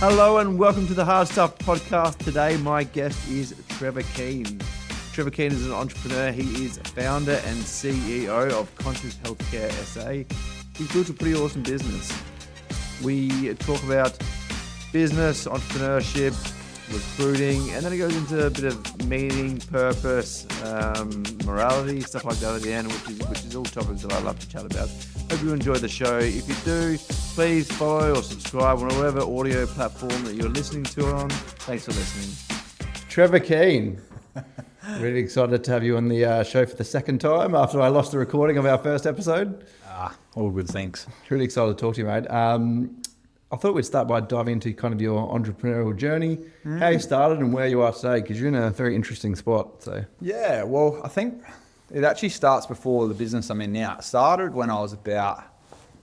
Hello and welcome to the Hard Stuff podcast. Today my guest is Trevor Keen. Trevor Keen is an entrepreneur. He is founder and CEO of Conscious Healthcare SA. He's built a pretty awesome business. We talk about business, entrepreneurship, recruiting, and then it goes into a bit of meaning, purpose, morality, stuff like that at the end, which is all topics that I love to chat about. Hope you enjoy the show. If you do, please follow or subscribe on whatever audio platform that you're listening to on. Thanks for listening. Trevor Keen. Really excited to have you on the show for the second time after I lost the recording of our first episode. All good, thanks. Really excited to talk to you, mate. I thought we'd start by diving into kind of your entrepreneurial journey, how you started and where you are today, because you're in a very interesting spot. So Yeah, well, I think it actually starts before the business I'm in now. It started when I was about,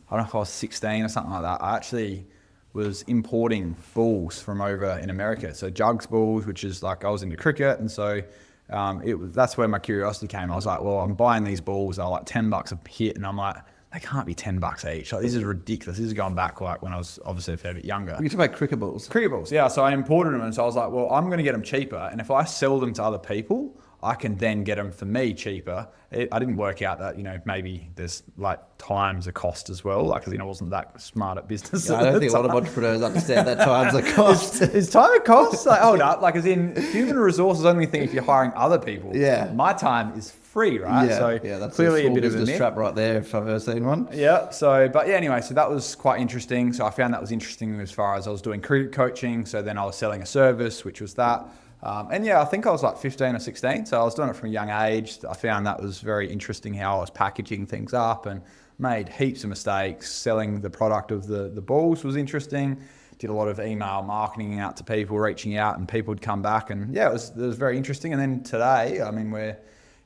I don't know if I was 16 or something like that. I actually was importing bulls from over in America. So jugs bulls, which is like, I was into cricket. And so that's where my curiosity came. I was like, well, I'm buying these bulls. They're like $10 a hit. And I'm like, they can't be $10 each. Like, this is ridiculous. This is going back like when I was obviously a fair bit younger. you talk about cricket balls. Cricket balls, yeah. So I imported them, and so I was like, well, I'm going to get them cheaper. And if I sell them to other people, I can then get them for me cheaper. I didn't work out that, maybe there's like times a cost as well. Like, because I wasn't that smart at business. Yeah, I don't think a lot of entrepreneurs understand that times a cost. Is time a cost? Like, hold up. Like, as in human resources only thing if you're hiring other people. Yeah. My time is free, right? Yeah, so that's clearly a bit of a business myth. trap right there if I've ever seen one. Yeah. So that was quite interesting. So I found that was interesting as far as I was doing cricket coaching. So then I was selling a service, which was that. I think I was like 15 or 16. So I was doing it from a young age. I found that was very interesting how I was packaging things up and made heaps of mistakes. Selling the product of the balls was interesting. Did a lot of email marketing out to people, reaching out, and people would come back. And it was very interesting. And then today, we're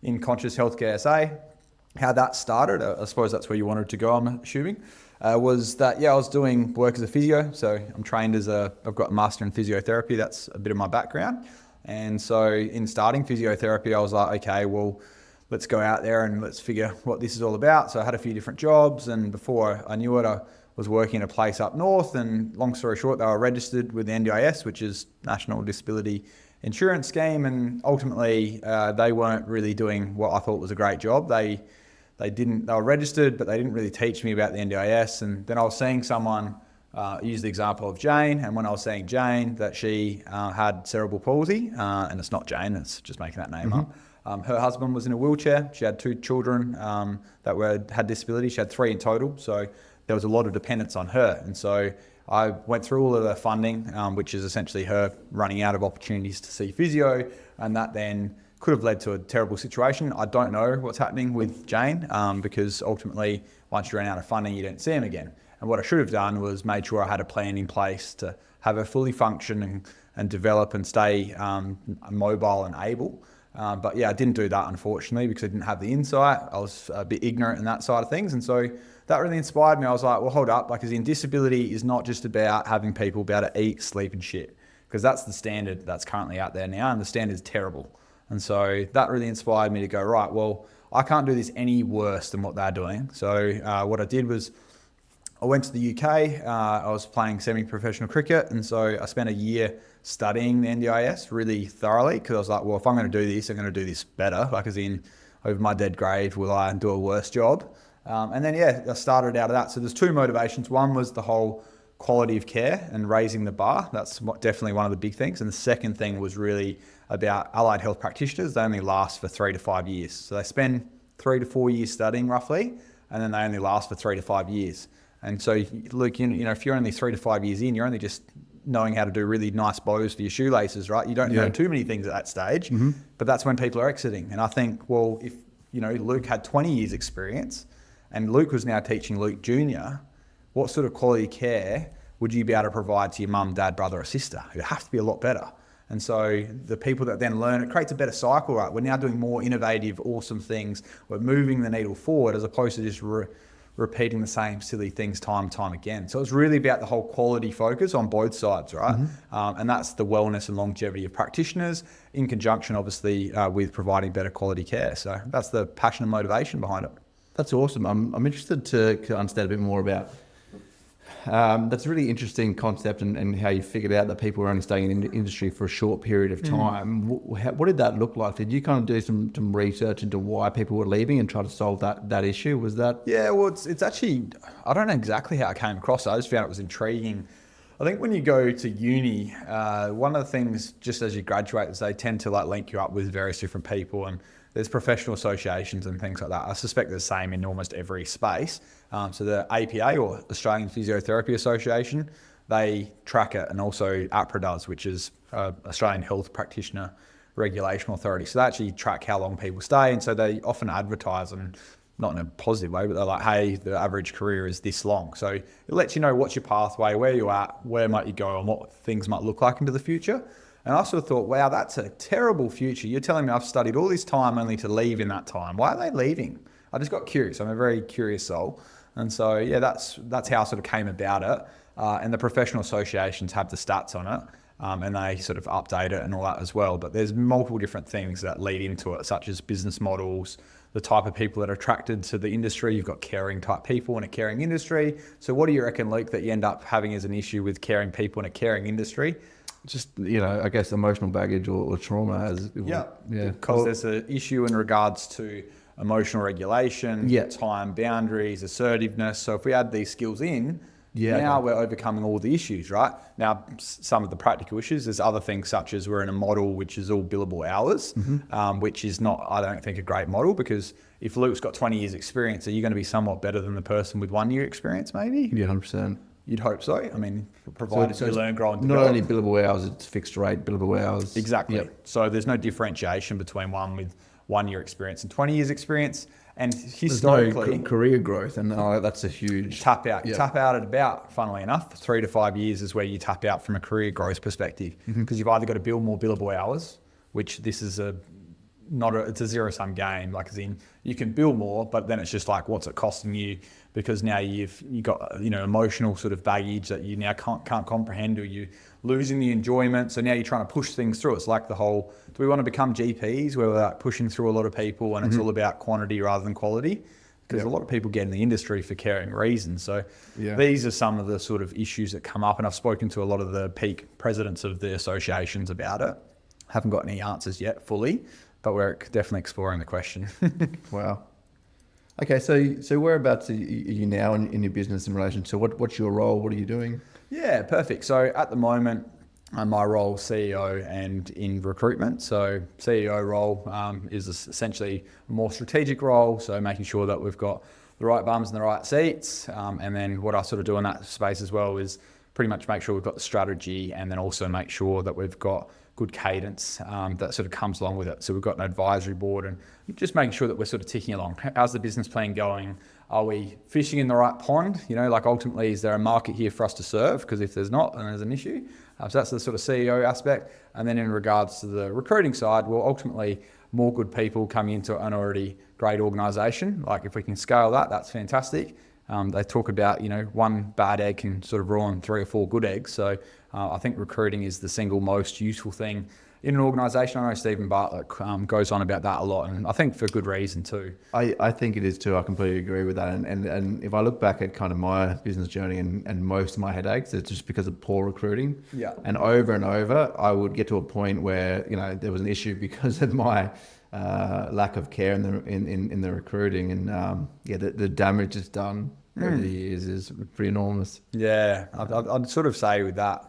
in Conscious Healthcare SA. How that started, I suppose that's where you wanted to go, I'm assuming, was that, I was doing work as a physio. So I'm trained I've got a master in physiotherapy. That's a bit of my background. And so in starting physiotherapy, I was like, okay, well, let's go out there and let's figure what this is all about. So I had a few different jobs, and before I knew it, I was working in a place up north, and long story short, they were registered with the NDIS, which is National Disability Insurance Scheme, and ultimately they weren't really doing what I thought was a great job. They were registered, but they didn't really teach me about the NDIS. And then I was seeing someone use the example of Jane, and when I was seeing Jane that she had cerebral palsy, and it's not Jane, it's just making that name up. Her husband was in a wheelchair. She had 2 children that had disability. She had 3 in total, so there was a lot of dependence on her. And so I went through all of the funding, which is essentially her running out of opportunities to see physio, and that then could have led to a terrible situation. I don't know what's happening with Jane, because ultimately, once you run out of funding, you don't see him again. And what I should have done was made sure I had a plan in place to have her fully function and develop and stay mobile and able. I didn't do that, unfortunately, because I didn't have the insight. I was a bit ignorant in that side of things. And so that really inspired me. I was like, well, hold up. Like, as in, disability is not just about having people be able to eat, sleep and shit, because that's the standard that's currently out there now, and the standard is terrible. And so that really inspired me to go, right, well, I can't do this any worse than what they're doing. So what I did was I went to the UK. I was playing semi-professional cricket, and so I spent a year studying the NDIS really thoroughly, because I was like, well, if I'm going to do this, I'm going to do this better. Like, as in, over my dead grave, will I do a worse job? I started out of that. So there's 2 motivations. One was the whole quality of care and raising the bar. That's definitely one of the big things. And the second thing was really about allied health practitioners. They only last for 3 to 5 years. So they spend 3 to 4 years studying roughly, and then they only last for 3 to 5 years. And so, Luke, if you're only 3 to 5 years in, you're only just knowing how to do really nice bows for your shoelaces, right? You don't know too many things at that stage, but that's when people are exiting. And I think, well, if, Luke had 20 years experience and Luke was now teaching Luke Junior, what sort of quality care would you be able to provide to your mum, dad, brother or sister? It'd have to be a lot better. And so the people that then learn, it creates a better cycle, right? We're now doing more innovative, awesome things. We're moving the needle forward as opposed to just repeating the same silly things time and time again. So it's really about the whole quality focus on both sides, right? And that's the wellness and longevity of practitioners in conjunction, obviously, with providing better quality care. So that's the passion and motivation behind it. That's awesome. I'm interested to understand a bit more about that's a really interesting concept, and how you figured out that people were only staying in the industry for a short period of time. What did that look like? Did you kind of do some research into why people were leaving and try to solve that issue? Was that? Yeah, well, it's actually, I don't know exactly how I came across it. I just found it was intriguing. I think when you go to uni, one of the things, just as you graduate, is they tend to like link you up with various different people, and there's professional associations and things like that. I suspect they're the same in almost every space. So the APA, or Australian Physiotherapy Association, they track it, and also APRA does, which is Australian Health Practitioner Regulation Authority. So they actually track how long people stay, and so they often advertise them, not in a positive way, but they're like, hey, the average career is this long. So it lets you know what's your pathway, where you're at, where might you go, and what things might look like into the future. And I sort of thought, wow, that's a terrible future. You're telling me I've studied all this time only to leave in that time. Why are they leaving? I just got curious. I'm a very curious soul. And so, yeah, that's how I sort of came about it. And the professional associations have the stats on it, and they sort of update it and all that as well. But there's multiple different things that lead into it, such as business models, the type of people that are attracted to the industry. You've got caring type people in a caring industry. So what do you reckon, Luke, that you end up having as an issue with caring people in a caring industry? Just, I guess emotional baggage or trauma. Yeah. Because there's an issue in regards to emotional regulation, time boundaries, assertiveness. So if we add these skills in, now we're overcoming all the issues, right? Now, some of the practical issues, there's other things such as we're in a model which is all billable hours, which is not, I don't think, a great model, because if Luke's got 20 years experience, are you going to be somewhat better than the person with 1 year experience maybe? Yeah, 100%. You'd hope so. I mean, provided you learn, grow, and develop. Not only billable hours, it's fixed rate billable hours. Exactly. Yep. So there's no differentiation between one with 1 year experience and 20 years experience. And historically, there's no career growth, and that's a huge tap out. You tap out at about, funnily enough, 3 to 5 years is where you tap out from a career growth perspective, because you've either got to build more billable hours, which this is it's a zero sum game. Like, as in, you can bill more, but then it's just like, what's it costing you? Because now you've got emotional sort of baggage that you now can't comprehend, or you losing the enjoyment. So now you're trying to push things through. It's like the whole, do we want to become GPs where we're like pushing through a lot of people and it's all about quantity rather than quality? Because a lot of people get in the industry for caring reasons. So these are some of the sort of issues that come up, and I've spoken to a lot of the peak presidents of the associations about it. Haven't got any answers yet fully, but we're definitely exploring the question. Wow. Okay, so whereabouts are you now in your business in relation to what's your role? What are you doing? Yeah, perfect. So at the moment, my role is CEO and in recruitment. So CEO role is essentially a more strategic role, so making sure that we've got the right bums in the right seats. And then what I sort of do in that space as well is pretty much make sure we've got the strategy, and then also make sure that we've got good cadence that sort of comes along with it. So we've got an advisory board, and just making sure that we're sort of ticking along. How's the business plan going? Are we fishing in the right pond? Like, ultimately, is there a market here for us to serve? Because if there's not, then there's an issue. So that's the sort of CEO aspect. And then in regards to the recruiting side, well, ultimately, more good people coming into an already great organisation. Like, if we can scale that, that's fantastic. They talk about, one bad egg can sort of ruin 3 or 4 good eggs. So I think recruiting is the single most useful thing in an organisation. I know Stephen Bartlett goes on about that a lot, and I think for good reason too. I think it is too. I completely agree with that. And if I look back at kind of my business journey and most of my headaches, it's just because of poor recruiting. Yeah. And over, I would get to a point where, there was an issue because of my lack of care in the recruiting. And the damage it's done over the years is pretty enormous. Yeah, I'd sort of say with that,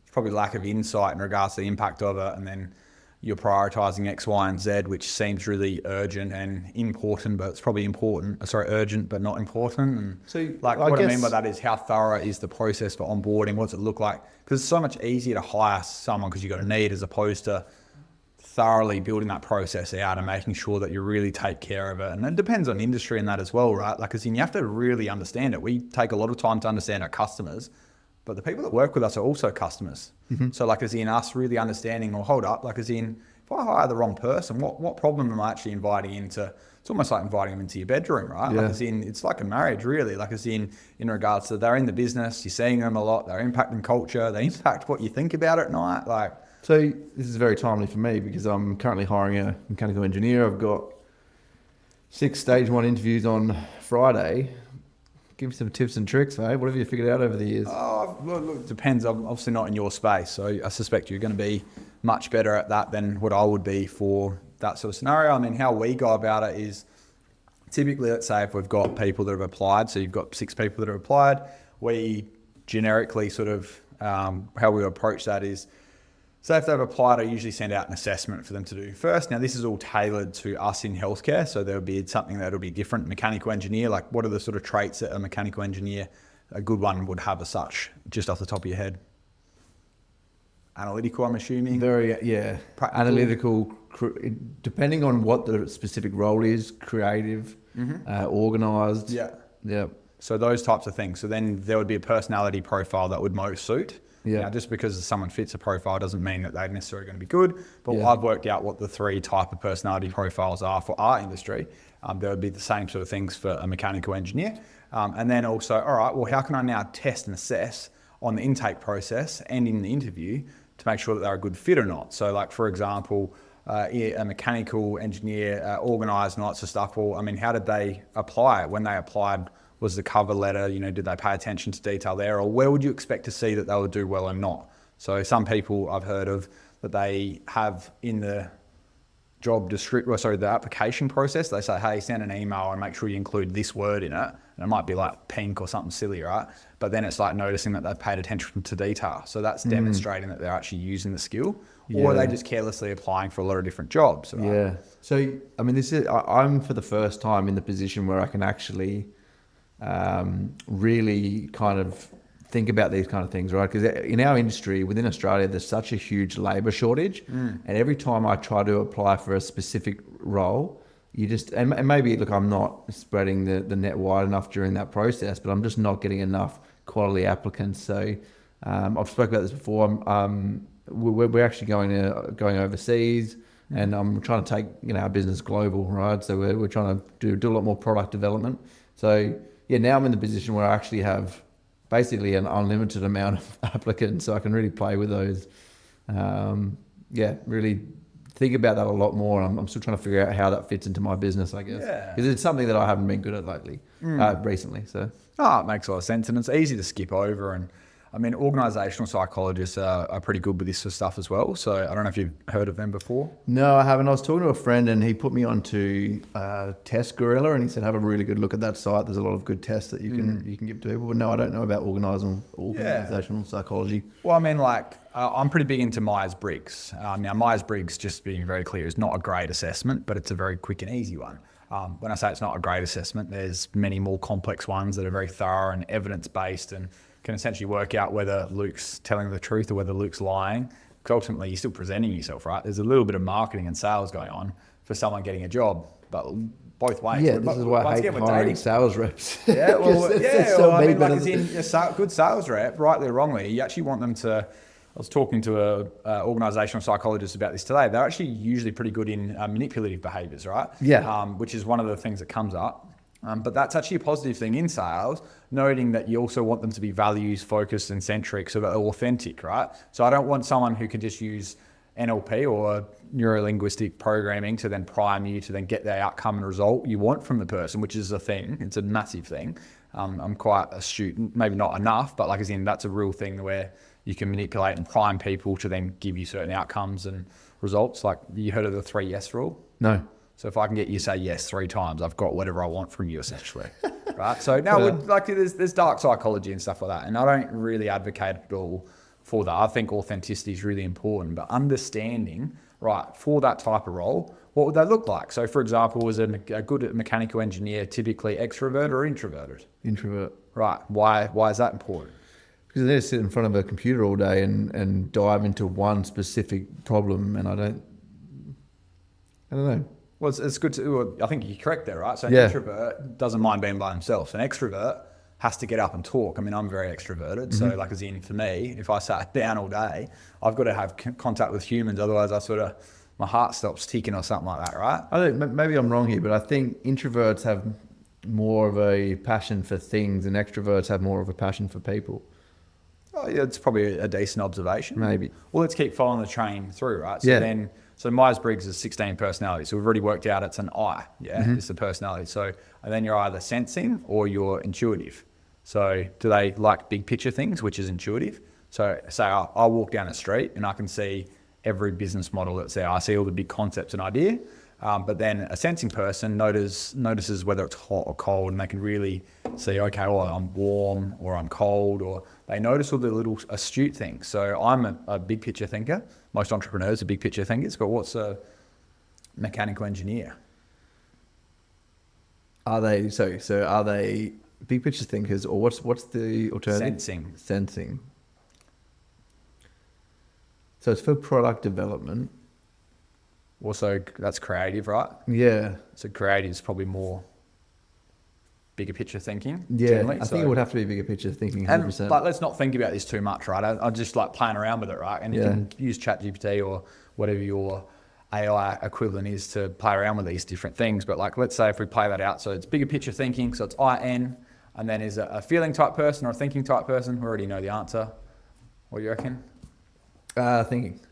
it's probably lack of insight in regards to the impact of it, and then you're prioritising X, Y, and Z, which seems really urgent and important, but it's probably urgent but not important. And so, what I mean by that is, how thorough is the process for onboarding? What's it look like? Because it's so much easier to hire someone because you've got a need, as opposed to thoroughly building that process out and making sure that you really take care of it. And it depends on industry and that as well, right? Like, you have to really understand it. We take a lot of time to understand our customers, but the people that work with us are also customers. Mm-hmm. So us really understanding, or hold up, if I hire the wrong person, what problem am I actually inviting into? It's almost like inviting them into your bedroom, right? Yeah. It's like a marriage, really. In regards to, they're in the business, you're seeing them a lot, they're impacting culture, they impact what you think about at night. So this is very timely for me because I'm currently hiring a mechanical engineer. I've got 6 stage 1 interviews on Friday. Give me some tips and tricks, mate. What have you figured out over the years? Oh, look, it depends. I'm obviously not in your space, so I suspect you're going to be much better at that than what I would be for that sort of scenario. I mean, how we go about it is typically, let's say if we've got people that have applied, so you've got 6 people that have applied, we generically sort of, how we approach that is, so if they've applied, I usually send out an assessment for them to do first. Now, this is all tailored to us in healthcare, so there'll be something that'll be different. Mechanical engineer, like what are the sort of traits that a mechanical engineer, a good one would have as such, just off the top of your head? Analytical, I'm assuming. Very, yeah. Practical. Analytical, depending on what the specific role is, creative, organised. Yeah. Yeah. So those types of things. So then there would be a personality profile that would most suit. Yeah. Now, just because someone fits a profile doesn't mean that they're necessarily going to be good. But Yeah. I've worked out what the 3 type of personality profiles are for our industry. There would be the same sort of things for a mechanical engineer. And then also, all right, well, how can I now test and assess on the intake process and in the interview to make sure that they're a good fit or not? So like, for example, a mechanical engineer, organised and lots of stuff. Well, I mean, how did they apply? When they applied, was the cover letter, did they pay attention to detail there? Or where would you expect to see that they would do well and not? So some people I've heard of that they have in the the application process, they say, hey, send an email and make sure you include this word in it. And it might be like pink or something silly, right? But then it's like noticing that they've paid attention to detail. So that's demonstrating that they're actually using the skill, or are they just carelessly applying for a lot of different jobs? Right? Yeah. So, I mean, I'm for the first time in the position where I can actually really kind of think about these kind of things, right? Because in our industry, within Australia, there's such a huge labour shortage. And every time I try to apply for a specific role, and maybe, look, I'm not spreading the net wide enough during that process, but I'm just not getting enough quality applicants. So I've spoken about this before. We're actually going overseas, and I'm trying to take our business global, right? So we're trying to do a lot more product development. So yeah, now I'm in the position where I actually have basically an unlimited amount of applicants, so I can really play with those. Really think about that a lot more. I'm still trying to figure out how that fits into my business, I guess. Yeah. Because it's something that I haven't been good at recently. So. Oh, it makes a lot of sense, and it's easy to skip over. And I mean, organisational psychologists are pretty good with this sort of stuff as well. So I don't know if you've heard of them before. No, I haven't. I was talking to a friend and he put me onto Test Gorilla, and he said, have a really good look at that site. There's a lot of good tests that you can give to people. But no, I don't know about organisational psychology. Well, I mean, I'm pretty big into Myers-Briggs. Now, Myers-Briggs, just being very clear, is not a great assessment, but it's a very quick and easy one. When I say it's not a great assessment, there's many more complex ones that are very thorough and evidence-based and can essentially work out whether Luke's telling the truth or whether Luke's lying. Because ultimately, you're still presenting yourself, right? There's a little bit of marketing and sales going on for someone getting a job, but both ways. Yeah, this is why I hate hiring sales reps. Yeah, well, I mean, as in a good sales rep, rightly or wrongly, you actually want them to. I was talking to a organisational psychologist about this today. They're actually usually pretty good in manipulative behaviours, right? Yeah. Which is one of the things that comes up. But that's actually a positive thing in sales, noting that you also want them to be values focused and centric, so that they're authentic, right? So I don't want someone who can just use NLP or neuro-linguistic programming to then prime you to then get the outcome and result you want from the person, which is a thing. It's a massive thing. I'm quite astute, maybe not enough, but that's a real thing where you can manipulate and prime people to then give you certain outcomes and results. Like, you heard of the 3 yes rule? No. So if I can get you to say yes 3 times, I've got whatever I want from you, essentially. Right? So now, there's dark psychology and stuff like that, and I don't really advocate at all for that. I think authenticity is really important, but understanding, right, for that type of role, what would they look like? So, for example, was a good mechanical engineer typically extrovert or introverted? Introvert. Right. Why is that important? Because they just sit in front of a computer all day and dive into one specific problem, and I don't know. Well, it's good to. I think you're correct there, right? So an Yeah. introvert doesn't mind being by himself. An extrovert has to get up and talk. I mean, I'm very extroverted, so as in for me, if I sat down all day, I've got to have contact with humans. Otherwise, my heart stops ticking or something like that, right? I think maybe I'm wrong here, but I think introverts have more of a passion for things, and extroverts have more of a passion for people. Oh, yeah, it's probably a decent observation. Maybe. Well, let's keep following the train through, right? So Yeah. then So Myers-Briggs is 16 personalities. So we've already worked out it's an I, it's the personality. So, and then you're either sensing or you're intuitive. So do they like big picture things, which is intuitive? So say I walk down a street and I can see every business model that's there. I see all the big concepts and idea. But then a sensing person notices whether it's hot or cold, and they can really see, okay, well, I'm warm or I'm cold, or they notice all the little astute things. So I'm a big picture thinker. Most entrepreneurs are big picture thinkers, but what's a mechanical engineer? Are they are they big picture thinkers, or what's the alternative? Sensing. So it's for product development. Also, that's creative, right? Yeah. So creative is probably more bigger picture thinking. Yeah, generally. I think it would have to be bigger picture thinking, 100%. And let's not think about this too much, right? I'm just like playing around with it, right? And you can use ChatGPT or whatever your AI equivalent is to play around with these different things. But like, let's say if we play that out, so it's bigger picture thinking, so it's IN, and then is it a feeling type person or a thinking type person? We already know the answer. What do you reckon?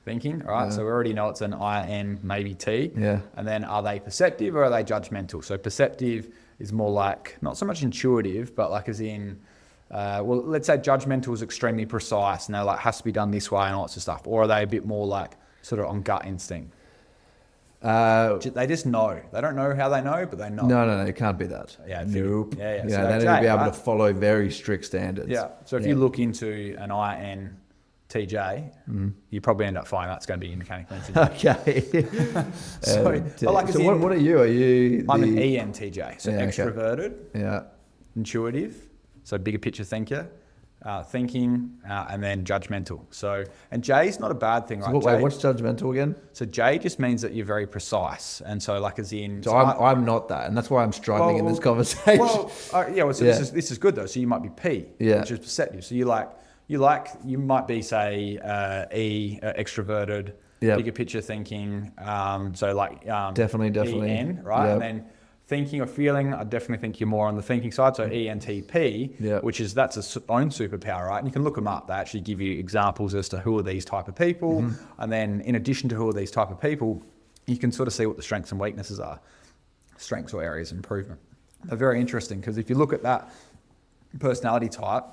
Thinking, all right. Yeah. So we already know it's an IN, maybe T. Yeah. And then are they perceptive or are they judgmental? So perceptive is more like, not so much intuitive, but like as in, well, let's say judgmental is extremely precise and they're like, has to be done this way and all sorts of stuff. Or are they a bit more like sort of on gut instinct? They just know. They don't know how they know, but they know. No, it can't be that. Yeah. Nope. Yeah. So so they need to be able to follow very strict standards. Yeah. So if you look into an IN TJ, you probably end up finding that's going to be mechanical engineering. Okay. So what are you? Are you? I'm an ENTJ, so extroverted, yeah, intuitive, so bigger picture thinker, thinking, and then judgmental. So, and J is not a bad thing, right? So what's judgmental again? So J just means that you're very precise, and so like as in. So I'm not that, and that's why I'm struggling in this conversation. This is good though. So you might be P, which is perceptive. So you might be say extroverted, bigger picture thinking. Definitely EN, right? Yep. And then thinking or feeling, I definitely think you're more on the thinking side. So ENTP, which is that's its own superpower, right? And you can look them up. They actually give you examples as to who are these type of people, and then in addition to who are these type of people, you can sort of see what the strengths and weaknesses are, strengths or areas of improvement. They're very interesting because if you look at that personality type,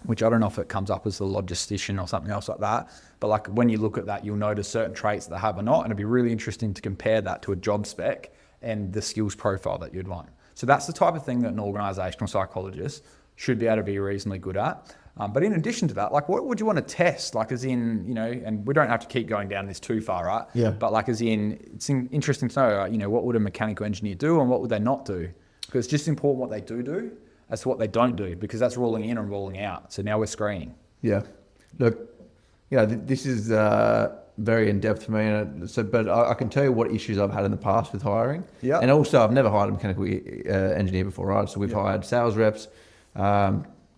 which I don't know if it comes up as the logistician or something else like that, but like when you look at that, you'll notice certain traits that they have or not, and it'd be really interesting to compare that to a job spec and the skills profile that you'd want. So that's the type of thing that an organizational psychologist should be able to be reasonably good at. But in addition to that, like what would you want to test? Like as in, and we don't have to keep going down this too far, right? Yeah. But like as in, it's interesting to know, right? What would a mechanical engineer do and what would they not do? Because it's just important what they do as to what they don't do, because that's ruling in and ruling out. So now we're screening. Yeah. Look, this is very in-depth for me. But I can tell you what issues I've had in the past with hiring. Yeah. And also, I've never hired a mechanical engineer before, right? So we've hired sales reps,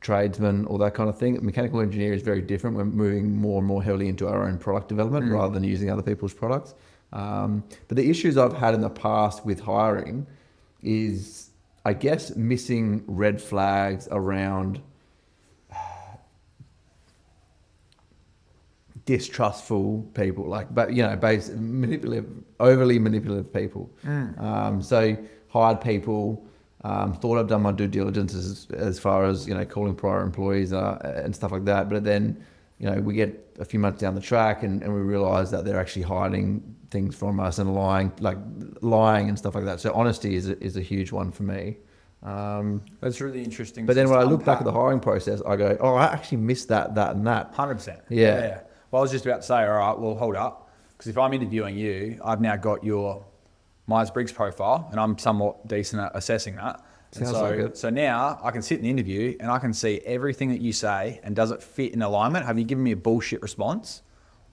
tradesmen, all that kind of thing. Mechanical engineer is very different. We're moving more and more heavily into our own product development rather than using other people's products. But the issues I've had in the past with hiring is, I guess, missing red flags around distrustful people, overly manipulative people. So hired people, thought I've done my due diligence as far as calling prior employees and stuff like that, but then we get a few months down the track and we realise that they're actually hiding things from us and lying and stuff like that. So honesty is a huge one for me. That's really interesting. But then when I look back at the hiring process, I go, oh, I actually missed that and that. 100%. Yeah. Well, I was just about to say, all right, well, hold up. Because if I'm interviewing you, I've now got your Myers-Briggs profile and I'm somewhat decent at assessing that. So now I can sit in the interview and I can see everything that you say and does it fit in alignment? Have you given me a bullshit response?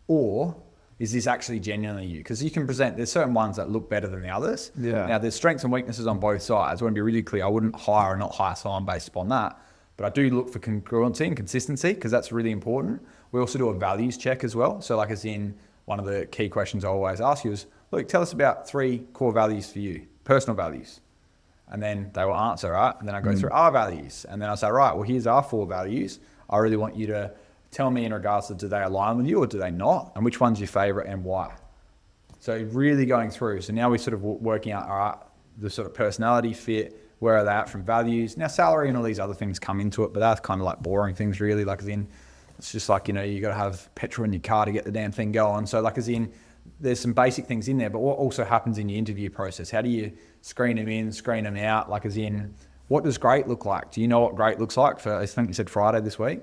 Or is this actually genuinely you? Because you can present, there's certain ones that look better than the others. Yeah. Now there's strengths and weaknesses on both sides. I want to be really clear. I wouldn't hire or not hire someone based upon that. But I do look for congruency and consistency because that's really important. We also do a values check as well. So like as in one of the key questions I always ask you is, look, tell us about 3 core values for you, personal values. And then they will answer, right? And then I go through our values. And then I say, right, well, here's our 4 values. I really want you to tell me in regards to do they align with you or do they not? And which one's your favorite and why? So really going through. So now we're sort of working out, all right, the sort of personality fit, where are they at from values. Now salary and all these other things come into it, but that's kind of like boring things really. Like as in, it's just like, you got to have petrol in your car to get the damn thing going. So like as in, there's some basic things in there, but what also happens in your interview process? How do you screen them in, screen them out? Like as in, what does great look like? Do you know what great looks like for, I think you said Friday this week?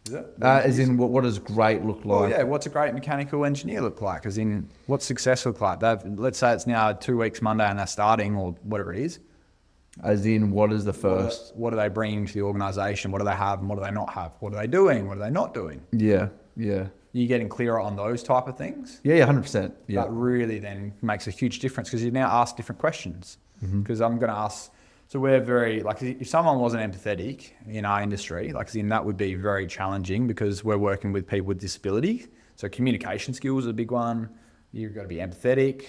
Is it? As in, what does great look like? Well, yeah, what's a great mechanical engineer look like? As in, what's success look like? Let's say it's now 2 weeks Monday and they're starting or whatever it is. As in, what is the first? What are they bringing to the organisation? What do they have and what do they not have? What are they doing? What are they not doing? Yeah. You getting clearer on those type of things? Yeah, 100%. Yeah. That really then makes a huge difference because you now ask different questions. Because I'm going to ask, so we're very, like if someone wasn't empathetic in our industry, like that would be very challenging because we're working with people with disability. So communication skills is a big one. You've got to be empathetic,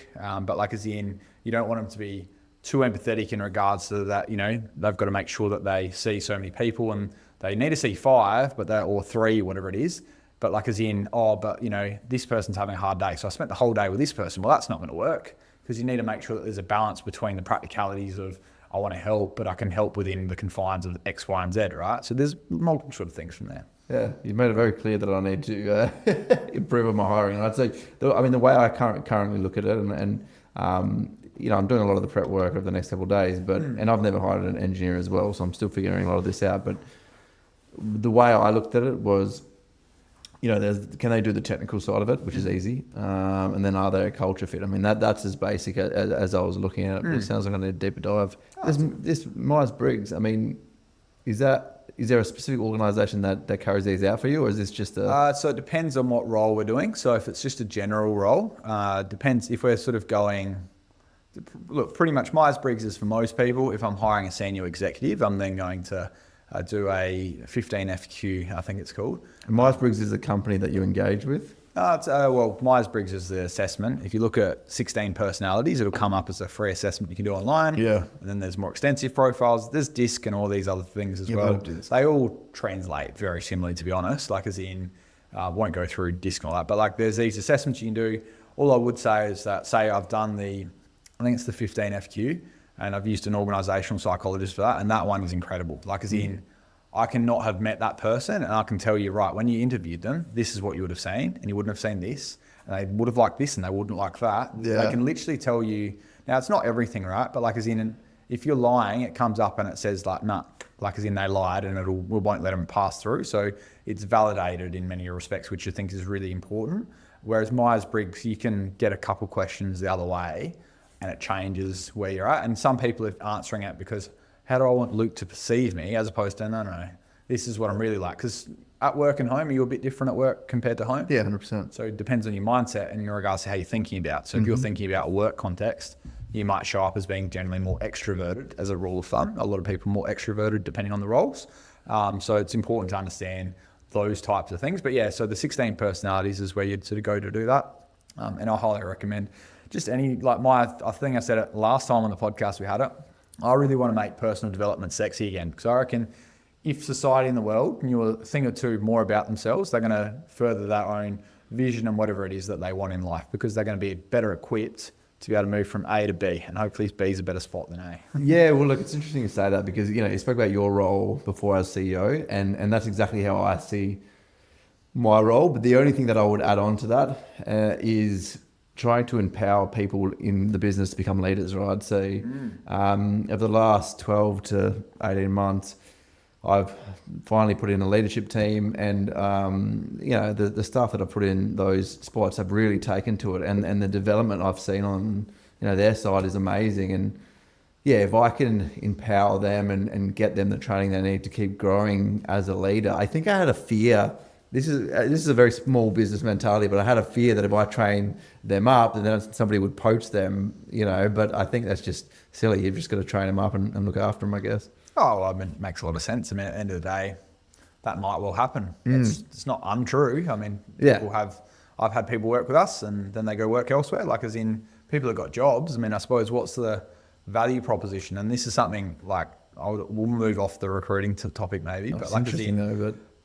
but like as in, you don't want them to be too empathetic in regards to that, they've got to make sure that they see so many people and they need to see 5, or 3, whatever it is. But like as in, this person's having a hard day. So I spent the whole day with this person. Well, that's not going to work because you need to make sure that there's a balance between the practicalities of, I want to help, but I can help within the confines of X, Y, and Z, right? So there's multiple sort of things from there. Yeah, you made it very clear that I need to improve on my hiring. And I'd say, the way I currently look at it, and I'm doing a lot of the prep work over the next couple of days, and I've never hired an engineer as well, so I'm still figuring a lot of this out. But the way I looked at it was, can they do the technical side of it, which is easy, and then are they a culture fit? I mean, that's as basic as I was looking at it. It sounds like I need a deeper dive. This Myers-Briggs, I mean, is there a specific organisation that carries these out for you, or is this just a... So it depends on what role we're doing. So if it's just a general role, depends if we're sort of going... Look, pretty much Myers-Briggs is for most people. If I'm hiring a senior executive, I'm then going to do a 15 FQ, I think it's called. And Myers-Briggs is a company that you engage with? Myers-Briggs is the assessment. If you look at 16 personalities, it'll come up as a free assessment you can do online. Yeah. And then there's more extensive profiles. There's DISC and all these other things as well. They all translate very similarly, to be honest. Like as in, won't go through DISC and all that, but like there's these assessments you can do. All I would say is that, say I've done I think it's the 15 FQ, and I've used an organisational psychologist for that, and that one is incredible. Like as in, I can not have met that person, and I can tell you, right, when you interviewed them, this is what you would have seen, and you wouldn't have seen this, and they would have liked this, and they wouldn't like that. Yeah. They can literally tell you, now it's not everything, right? But like as in, if you're lying, it comes up and it says like, nah, like as in they lied, and we won't let them pass through. So it's validated in many respects, which I think is really important. Whereas Myers-Briggs, you can get a couple questions the other way, and it changes where you're at. And some people are answering it because, how do I want Luke to perceive me, as opposed to, no, this is what I'm really like. Because at work and home, are you a bit different at work compared to home? Yeah, 100%. So it depends on your mindset and in regards to how you're thinking about. So if you're thinking about a work context, you might show up as being generally more extroverted as a rule of thumb. A lot of people are more extroverted depending on the roles. So it's important to understand those types of things. But yeah, so the 16 personalities is where you'd sort of go to do that. And I highly recommend just I think I said it last time on the podcast we had it, I really want to make personal development sexy again, because I reckon if society in the world knew a thing or two more about themselves, they're going to further their own vision and whatever it is that they want in life, because they're going to be better equipped to be able to move from A to B, and hopefully B is a better spot than A. Yeah, well, look, it's interesting to say that because, you spoke about your role before as CEO, and that's exactly how I see my role. But the only thing that I would add on to that is trying to empower people in the business to become leaders, right? So over the last 12 to 18 months, I've finally put in a leadership team, and the staff that I've put in those spots have really taken to it, and the development I've seen on their side is amazing. And yeah, if I can empower them and get them the training they need to keep growing as a leader, I think I had a fear. This is a very small business mentality, but I had a fear that if I train them up, then somebody would poach them, But I think that's just silly. You've just got to train them up and look after them, I guess. Oh, well, I mean, it makes a lot of sense. I mean, at the end of the day, that might well happen. It's not untrue. I mean, I've had people work with us and then they go work elsewhere. Like as in, people have got jobs. I mean, I suppose what's the value proposition? And this is something like, we'll move off the recruiting topic maybe, but like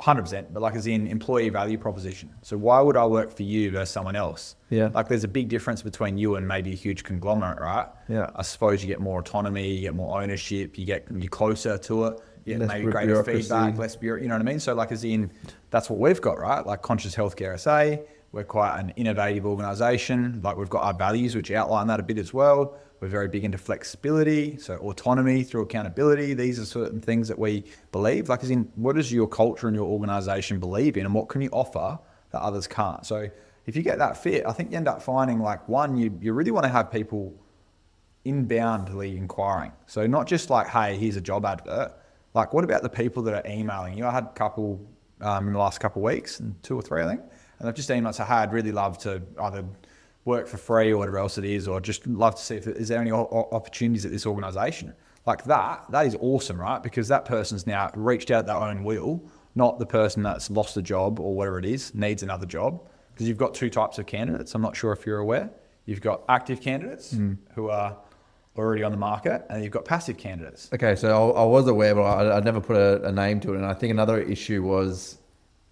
100%, but like as in employee value proposition. So why would I work for you versus someone else? Yeah. Like there's a big difference between you and maybe a huge conglomerate, right? Yeah. I suppose you get more autonomy, you get more ownership, you're closer to it, you get maybe greater bureaucracy. feedback, less bureaucracy, you know what I mean? So like as in, that's what we've got, right? Like Conscious Healthcare SA, we're quite an innovative organisation. Like we've got our values, which outline that a bit as well. We're very big into flexibility, so autonomy through accountability. These are certain things that we believe. Like as in, what does your culture and your organisation believe in, and what can you offer that others can't? So if you get that fit, I think you end up finding like one, you really want to have people inboundly inquiring. So not just like, hey, here's a job advert. Like what about the people that are emailing you? I had a couple in the last couple of weeks, and 2 or 3, I think. And I've just emailed say, hey, I'd really love to either work for free or whatever else it is, or just love to see if is there any opportunities at this organisation. Like that is awesome, right? Because that person's now reached out their own will, not the person that's lost a job or whatever it is, needs another job. Because you've got 2 types of candidates. I'm not sure if you're aware. You've got active candidates who are already on the market, and you've got passive candidates. Okay, so I was aware, but I never put a name to it. And I think another issue was,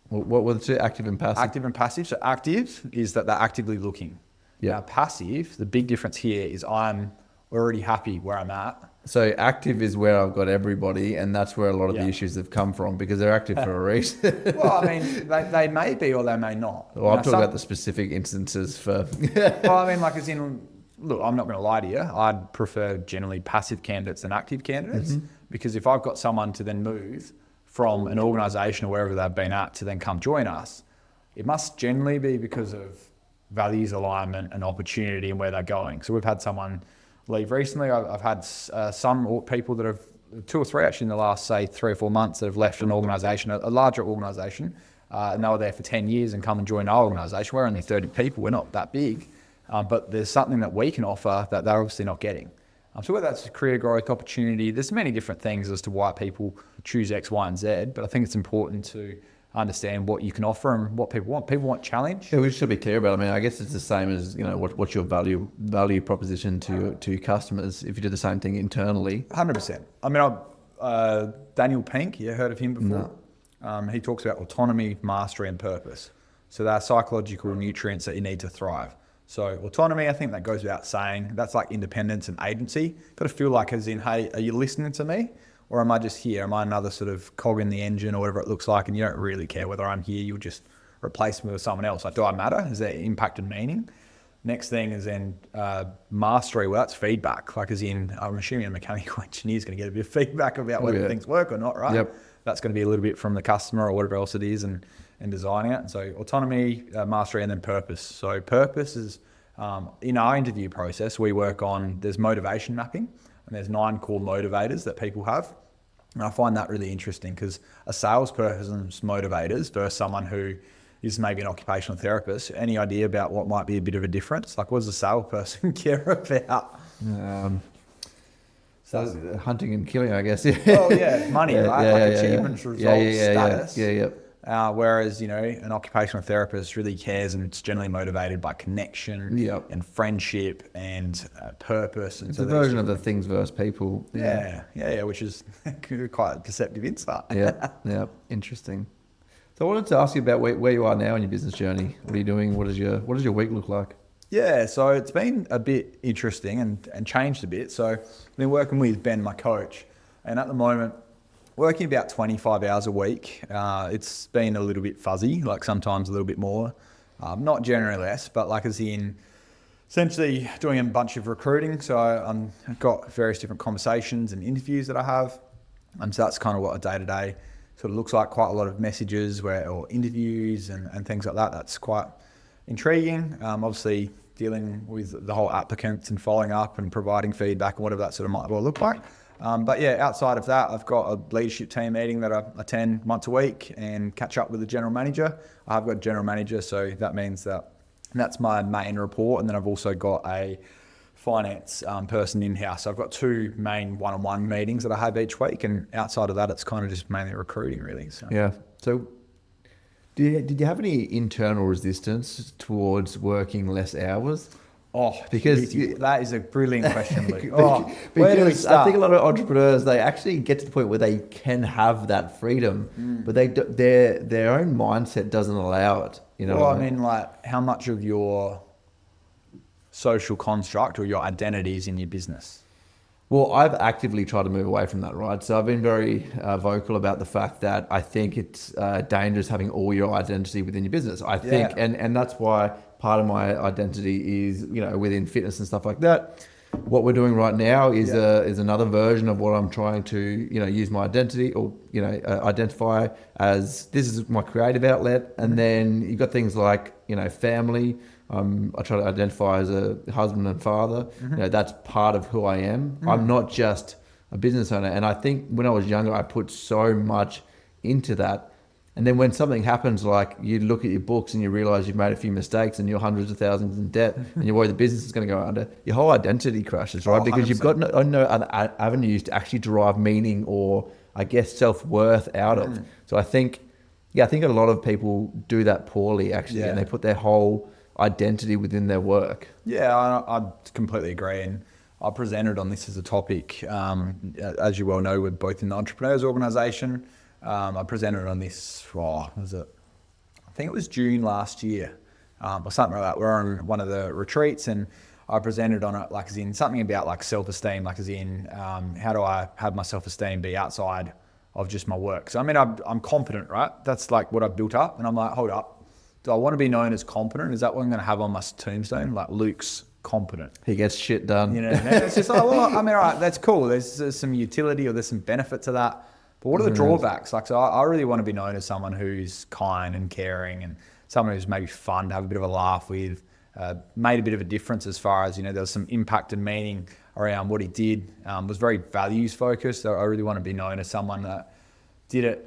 what were the 2, active and passive? Active and passive. So active is that they're actively looking. Yeah. Now passive, the big difference here is I'm already happy where I'm at. So active is where I've got everybody, and that's where a lot of the issues have come from, because they're active for a reason. Well, I mean, they may be or they may not. Well, I'm talking about the specific instances for... Well, I mean, like as in, look, I'm not going to lie to you. I'd prefer generally passive candidates than active candidates, because if I've got someone to then move from an organisation or wherever they've been at to then come join us, it must generally be because of values alignment and opportunity and where they're going. So we've had someone leave recently. I've had some people that have, 2 or 3 actually in the last, say, 3 or 4 months that have left an organisation, a larger organisation, and they were there for 10 years and come and join our organisation. We're only 30 people. We're not that big, but there's something that we can offer that they're obviously not getting. So whether that's career growth, opportunity, there's many different things as to why people choose X, Y, and Z, but I think it's important to understand what you can offer and what people want. People want challenge. Yeah, we should be clear about it. I mean, I guess it's the same as, what's your value proposition to your customers if you do the same thing internally. 100%. I mean, Daniel Pink, you heard of him before? No. He talks about autonomy, mastery, and purpose. So they're psychological nutrients that you need to thrive. So autonomy, I think that goes without saying. That's like independence and agency. Got to feel like as in, hey, are you listening to me? Or am I just here? Am I another sort of cog in the engine or whatever it looks like? And you don't really care whether I'm here. You'll just replace me with someone else. Like, do I matter? Is there impact and meaning? Next thing is then mastery. Well, that's feedback. Like as in, I'm assuming a mechanical engineer is going to get a bit of feedback about whether things work or not, right? Yep. That's going to be a little bit from the customer or whatever else it is and designing it. So autonomy, mastery, and then purpose. So purpose is, in our interview process, we work on, there's motivation mapping, and there's 9 core motivators that people have. And I find that really interesting because a salesperson's motivators versus someone who is maybe an occupational therapist, any idea about what might be a bit of a difference? Like, what does a salesperson care about? So hunting and killing, I guess. Oh yeah, money, right? Like achievements, results, status. Yeah. Whereas, an occupational therapist really cares and it's generally motivated by connection and friendship and purpose. And it's a version of the things versus people. Yeah, which is quite a perceptive insight. Yeah, interesting. So I wanted to ask you about where you are now in your business journey. What are you doing? What does your week look like? Yeah, so it's been a bit interesting and changed a bit. So I've been working with Ben, my coach, and at the moment, working about 25 hours a week. It's been a little bit fuzzy, like sometimes a little bit more. Not generally less, but like as in essentially doing a bunch of recruiting. So I've got various different conversations and interviews that I have. So that's kind of what a day-to-day sort of looks like, quite a lot of messages or interviews and things like that. That's quite intriguing. Obviously dealing with the whole applicants and following up and providing feedback and whatever that sort of might well look like. But yeah, outside of that, I've got a leadership team meeting that I attend once a week and catch up with the general manager. I've got a general manager, so that means that's my main report. And then I've also got a finance person in-house. So I've got 2 main one-on-one meetings that I have each week. And outside of that, it's kind of just mainly recruiting really. So. Yeah. So did you have any internal resistance towards working less hours? Oh, Because that is a brilliant question, Luke. Oh, where do we because I start? think a lot of entrepreneurs, they actually get to the point where they can have that freedom, but their own mindset doesn't allow it. You know Well, what I I mean? mean, like, how much of your social construct or your identity is in your business? Well, I've actively tried to move away from that, right? So I've been very vocal about the fact that I think it's dangerous having all your identity within your business. I think, Yeah. and that's why part of my identity is, within fitness and stuff like that. What we're doing right now is Yeah. is another version of what I'm trying to, use my identity or, identify as this is my creative outlet. And then you've got things like, family. I try to identify as a husband and father. That's part of who I am. I'm not just a business owner. And I think when I was younger, I put so much into that. And then when something happens, like you look at your books and you realize you've made a few mistakes and you're hundreds of thousands in debt and you're worried the business is going to go under, your whole identity crashes, right? Oh, Because you've got 100%. no other avenues to actually derive meaning or, I guess, self-worth out of. So I think a lot of people do that poorly, actually, and Yeah. they put their whole identity within their work. Yeah, I completely agree. And I presented on this as a topic. As you well know, we're both in the entrepreneurs organization. I presented on this, was it? I think it was June last year, or something like that. We're on one of the retreats and I presented on it, like as in something about like self-esteem, like as in how do I have my self-esteem be outside of just my work? So I mean, I'm competent, right? That's like what I've built up. And I'm like, hold up. Do I want to be known as competent? Is that what I'm going to have on my tombstone? Like Luke's competent. He gets shit done. You know what I mean? It's just like, well, I mean, all right, that's cool. There's some utility or there's some benefit to that. But what are the drawbacks? Like, so I really want to be known as someone who's kind and caring and someone who's maybe fun to have a bit of a laugh with, made a bit of a difference as far as, there was some impact and meaning around what he did, was very values focused. So I really want to be known as someone that did it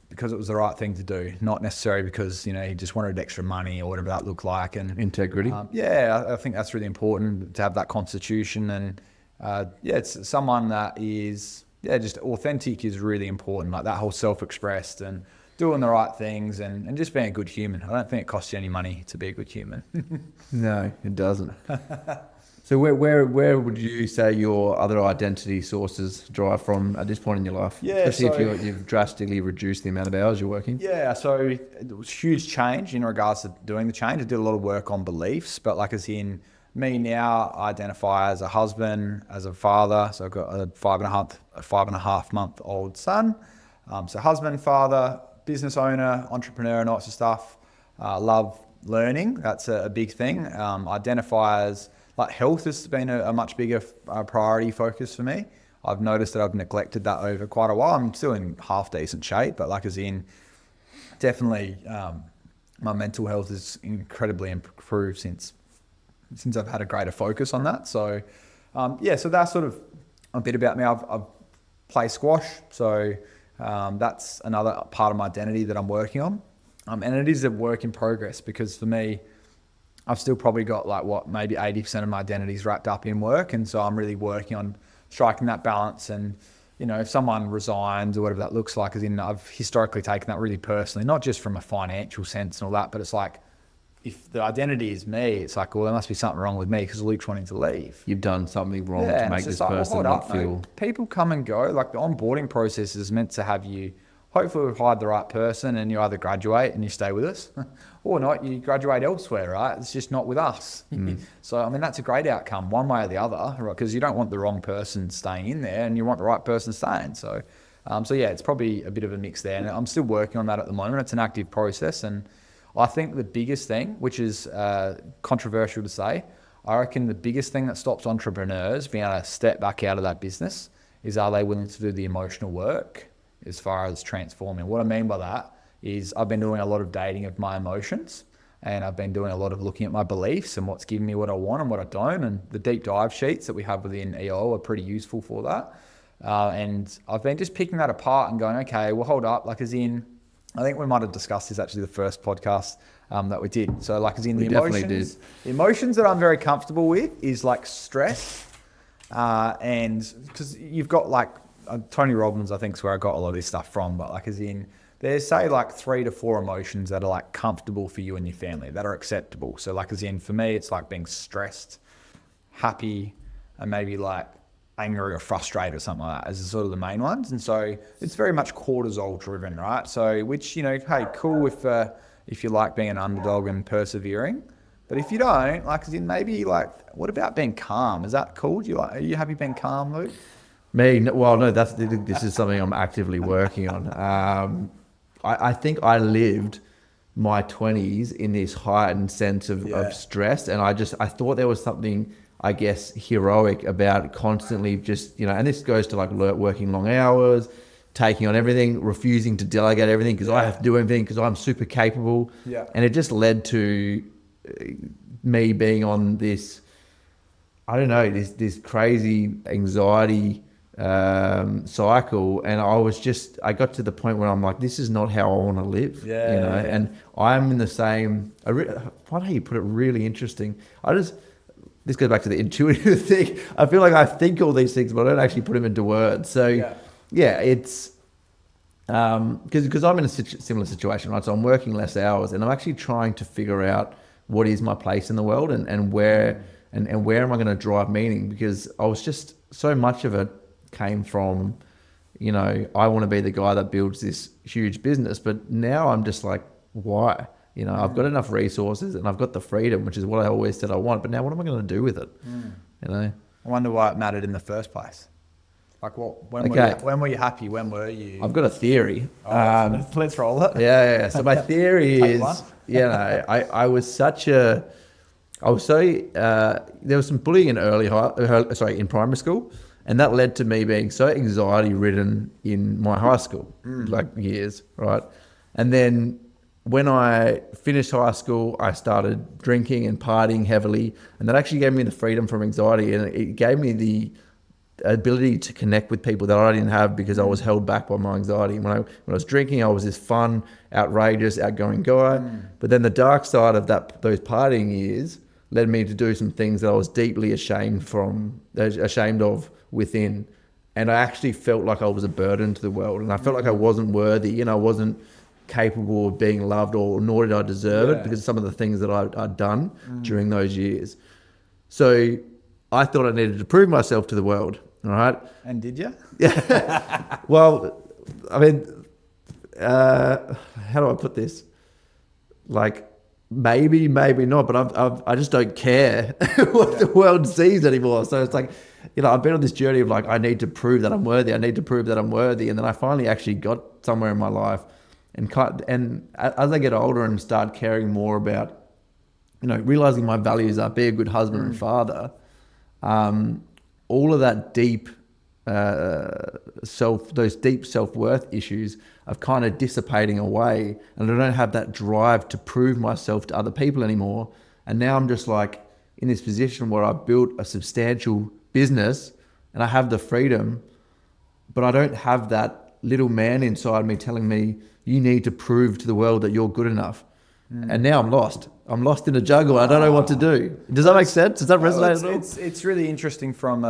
because it was the right thing to do, not necessarily because, he just wanted extra money or whatever that looked like. And Integrity. I think that's really important to have that constitution. And it's someone that is, just authentic is really important. Like that whole self-expressed and doing the right things and just being a good human. I don't think it costs you any money to be a good human. No, it doesn't. So where would you say your other identity sources derive from at this point in your life? Yeah, especially if you've drastically reduced the amount of hours you're working. Yeah, so it was huge change in regards to doing the change. I did a lot of work on beliefs, but like as in me now, I identify as a husband, as a father. So I've got a 5.5 month old son. So husband, father, business owner, entrepreneur, and lots of stuff. Love learning. That's a big thing. Identify as like health has been a much bigger priority focus for me. I've noticed that I've neglected that over quite a while. I'm still in half decent shape, but like as in definitely my mental health is incredibly improved since I've had a greater focus on that. So so that's sort of a bit about me. I've played squash, so that's another part of my identity that I'm working on. And it is a work in progress because for me, I've still probably got maybe 80% of my identity is wrapped up in work. And so I'm really working on striking that balance. And, if someone resigns or whatever that looks like, I've historically taken that really personally, not just from a financial sense and all that, but it's like, if the identity is me, it's like, well, there must be something wrong with me because Luke's wanting to leave. You've done something wrong to make this person not feel... People come and go. Like the onboarding process is meant to have you, hopefully we've hired the right person and you either graduate and you stay with us or not, you graduate elsewhere, right? It's just not with us. So, I mean, that's a great outcome one way or the other, right? Because you don't want the wrong person staying in there and you want the right person staying. So, it's probably a bit of a mix there. And I'm still working on that at the moment. It's an active process. And I think the biggest thing, which is controversial to say, I reckon the biggest thing that stops entrepreneurs being able to step back out of that business is, are they willing to do the emotional work as far as transforming? What I mean by that is I've been doing a lot of dating of my emotions and I've been doing a lot of looking at my beliefs and what's giving me what I want and what I don't. And the deep dive sheets that we have within EO are pretty useful for that. And I've been just picking that apart and going, okay, well, hold up. Like as in, I think we might have discussed this actually the first podcast that we did. So like as in the emotions that I'm very comfortable with is like stress. And because you've got like, Tony Robbins, I think, is where I got a lot of this stuff from, but like as in there's say like 3 to 4 emotions that are like comfortable for you and your family that are acceptable. So like as in for me, it's like being stressed, happy, and maybe like angry or frustrated or something like that as sort of the main ones. And so it's very much cortisol driven, right? So which, you know, hey, cool if you like being an underdog and persevering. But if you don't, like, as in maybe like, what about being calm? Is that cool? Are you happy being calm, Luke? Well, no, this is something I'm actively working on. I think I lived my 20s in this heightened sense of stress, and I thought there was something, I guess, heroic about constantly just, you know, and this goes to like working long hours, taking on everything, refusing to delegate everything because I have to do everything because I'm super capable. Yeah. And it just led to me being on this, I don't know, this crazy anxiety cycle, and I got to the point where I'm like, this is not how I want to live. You know. And I'm in the same. I find how you put it really interesting. This goes back to the intuitive thing. I feel like I think all these things, but I don't actually put them into words. So it's because I'm in a similar situation, right? So I'm working less hours, and I'm actually trying to figure out what is my place in the world, and where am I going to drive meaning? Because I was just, so much of it came from, you know, I want to be the guy that builds this huge business, but now I'm just like, why? You know, I've got enough resources and I've got the freedom, which is what I always said I want, but now what am I going to do with it? You know, I wonder why it mattered in the first place. Like when were you happy? When were you? I've got a theory. Let's roll it. Yeah. So my theory is, you know, I was so, there was some bullying in in primary school. And that led to me being so anxiety ridden in my high school, like years, right? And then when I finished high school, I started drinking and partying heavily. And that actually gave me the freedom from anxiety. And it gave me the ability to connect with people that I didn't have because I was held back by my anxiety. When I was drinking, I was this fun, outrageous, outgoing guy. But then the dark side of those partying years led me to do some things that I was deeply ashamed of within. And I actually felt like I was a burden to the world. And I felt like I wasn't worthy, you know, I wasn't capable of being loved, or nor did I deserve it because of some of the things that I'd done during those years. So I thought I needed to prove myself to the world. All right. And did you? Yeah. Well, I mean, how do I put this? Like, maybe not, but I just don't care what the world sees anymore. So it's like, you know, I've been on this journey of like, I need to prove that I'm worthy. I need to prove that I'm worthy. And then I finally actually got somewhere in my life, and as I get older and start caring more about, you know, realizing my values are be a good husband and father, all of that deep those deep self-worth issues are kind of dissipating away, and I don't have that drive to prove myself to other people anymore. And now I'm just like in this position where I've built a substantial business and I have the freedom, but I don't have that little man inside me telling me you need to prove to the world that you're good enough. And now I'm lost in a jungle. I don't know what to do. Does that make sense? Does that resonate at all? It's really interesting from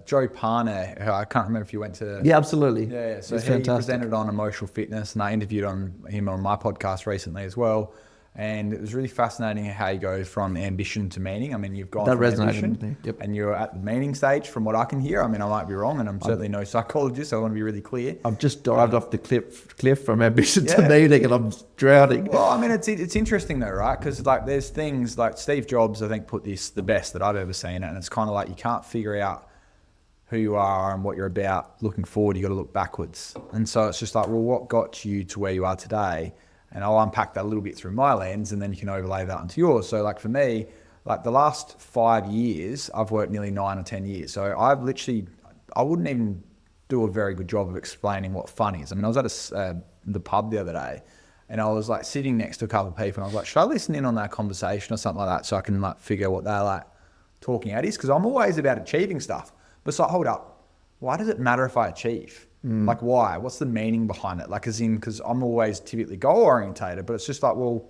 Joe Parner, who I can't remember if you went to. Yeah, absolutely. Yeah. So he presented on emotional fitness, and I interviewed him on my podcast recently as well. And it was really fascinating how he goes from ambition to meaning. I mean, you've gone from ambition and you're at the meaning stage from what I can hear. I mean, I might be wrong, and I'm certainly no psychologist, so I want to be really clear. I've just dived off the cliff from ambition to meaning, and I'm drowning. Well, I mean, it's interesting though, right? Because like there's things like Steve Jobs, I think, put this the best that I've ever seen it. And it's kind of like you can't figure out who you are and what you're about looking forward. You got to look backwards. And so it's just like, well, what got you to where you are today? And I'll unpack that a little bit through my lens, and then you can overlay that onto yours. So like for me, like the last 5 years, I've worked nearly 9 or 10 years. So I wouldn't even do a very good job of explaining what fun is. I mean, I was at the pub the other day, and I was like sitting next to a couple of people, and I was like, should I listen in on that conversation or something like that so I can like figure what they're like talking at is? Because I'm always about achieving stuff. But it's like, hold up, why does it matter if I achieve? Like why? What's the meaning behind it? Like as in, because I'm always typically goal orientated, but it's just like, well,